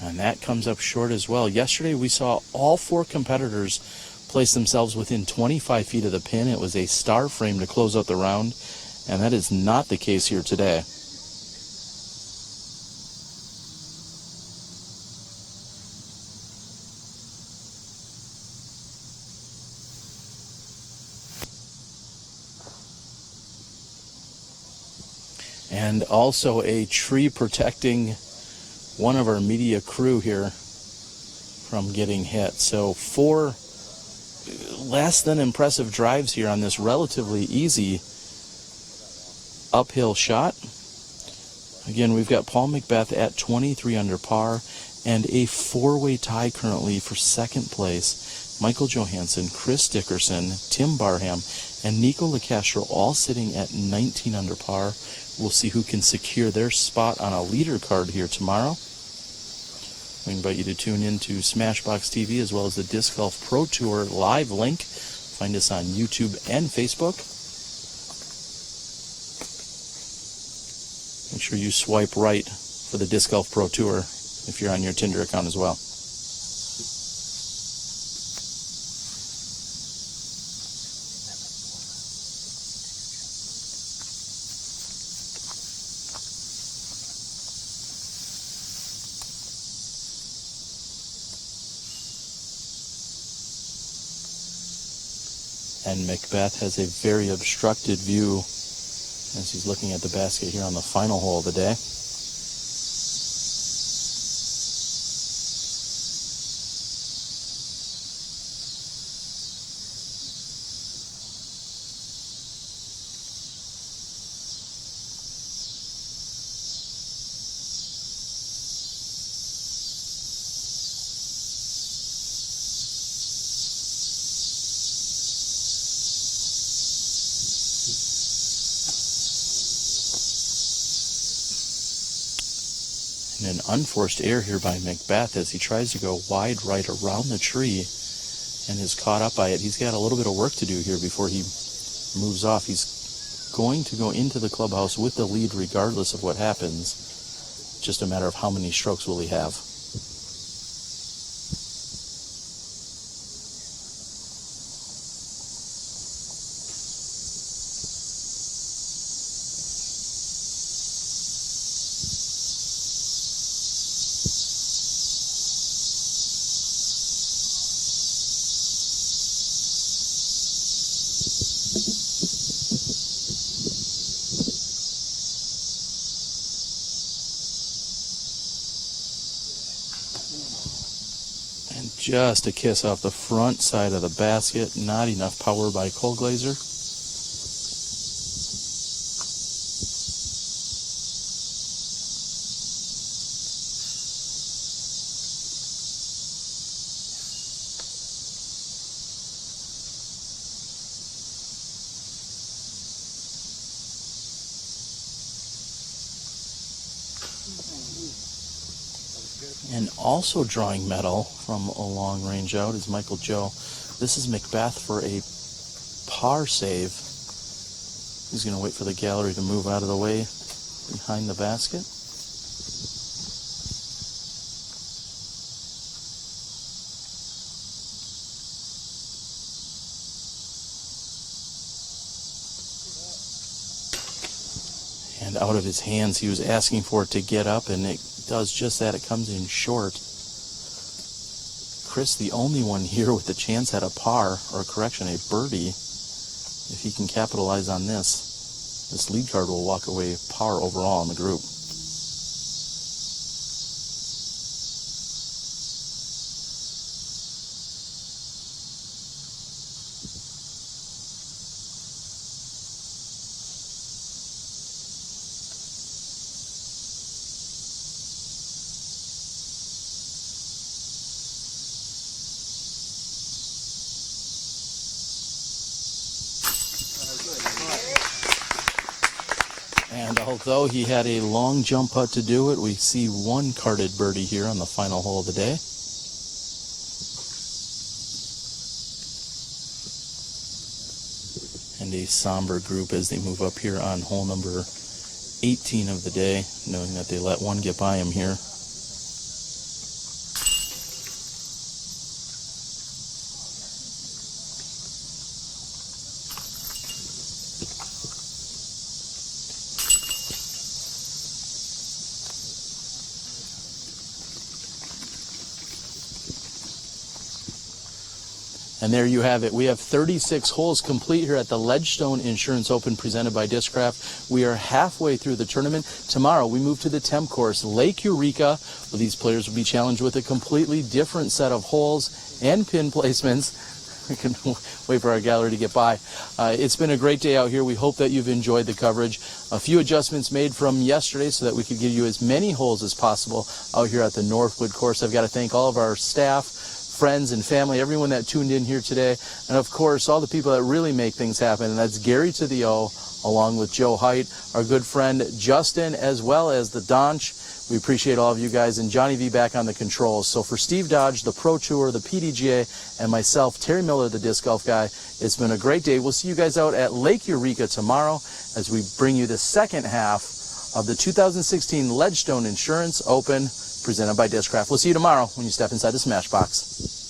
And that comes up short as well. Yesterday we saw all 4 competitors place themselves within 25 feet of the pin. It was a star frame to close out the round, and that is not the case here today. And also a tree protecting one of our media crew here from getting hit. So 4 less than impressive drives here on this relatively easy uphill shot. Again, we've got Paul McBeth at 23 under par and a 4-way tie currently for second place. Michael Johansen, Chris Dickerson, Tim Barham, and Nico LaCastro all sitting at 19 under par. We'll see who can secure their spot on a leader card here tomorrow. We invite you to tune in to Smashbox TV as well as the Disc Golf Pro Tour live link. Find us on YouTube and Facebook. Make sure you swipe right for the Disc Golf Pro Tour if you're on your Tinder account as well. And McBeth has a very obstructed view as he's looking at the basket here on the final hole of the day. And an unforced error here by McBeth as he tries to go wide right around the tree and is caught up by it. He's got a little bit of work to do here before he moves off. He's going to go into the clubhouse with the lead regardless of what happens. Just a matter of how many strokes will he have. Just a kiss off the front side of the basket. Not enough power by Colglazier. And also drawing metal from a long range out is Michael Joe. This is McBeth for a par save. He's going to wait for the gallery to move out of the way behind the basket. And out of his hands, he was asking for it to get up, and it does just that. It comes in short. Chris, the only one here with the chance at a par, or correction, a birdie. If he can capitalize on this lead card will walk away par overall in the group. though he had a long jump putt to do it. We see one carded birdie here on the final hole of the day. And a somber group as they move up here on hole number 18 of the day, knowing that they let one get by him here. And there you have it. We have 36 holes complete here at the Ledgestone Insurance Open presented by Discraft. We are halfway through the tournament. Tomorrow we move to the temp course, Lake Eureka, where these players will be challenged with a completely different set of holes and pin placements. We can wait for our gallery to get by. It's been a great day out here. We hope that you've enjoyed the coverage. A few adjustments made from yesterday so that we could give you as many holes as possible out here at the Northwood course. I've got to thank all of our staff, friends and family, everyone that tuned in here today, and of course all the people that really make things happen, and that's Gary to the O, along with Joe Height, our good friend Justin, as well as the Donch. We appreciate all of you guys, and Johnny V back on the controls. So for Steve Dodge, the Pro Tour, the PDGA, and myself, Terry Miller, the Disc Golf Guy, it's been a great day. We'll see you guys out at Lake Eureka tomorrow as we bring you the second half of the 2016 Ledgestone Insurance Open presented by Discraft. We'll see you tomorrow when you step inside the Smash Box.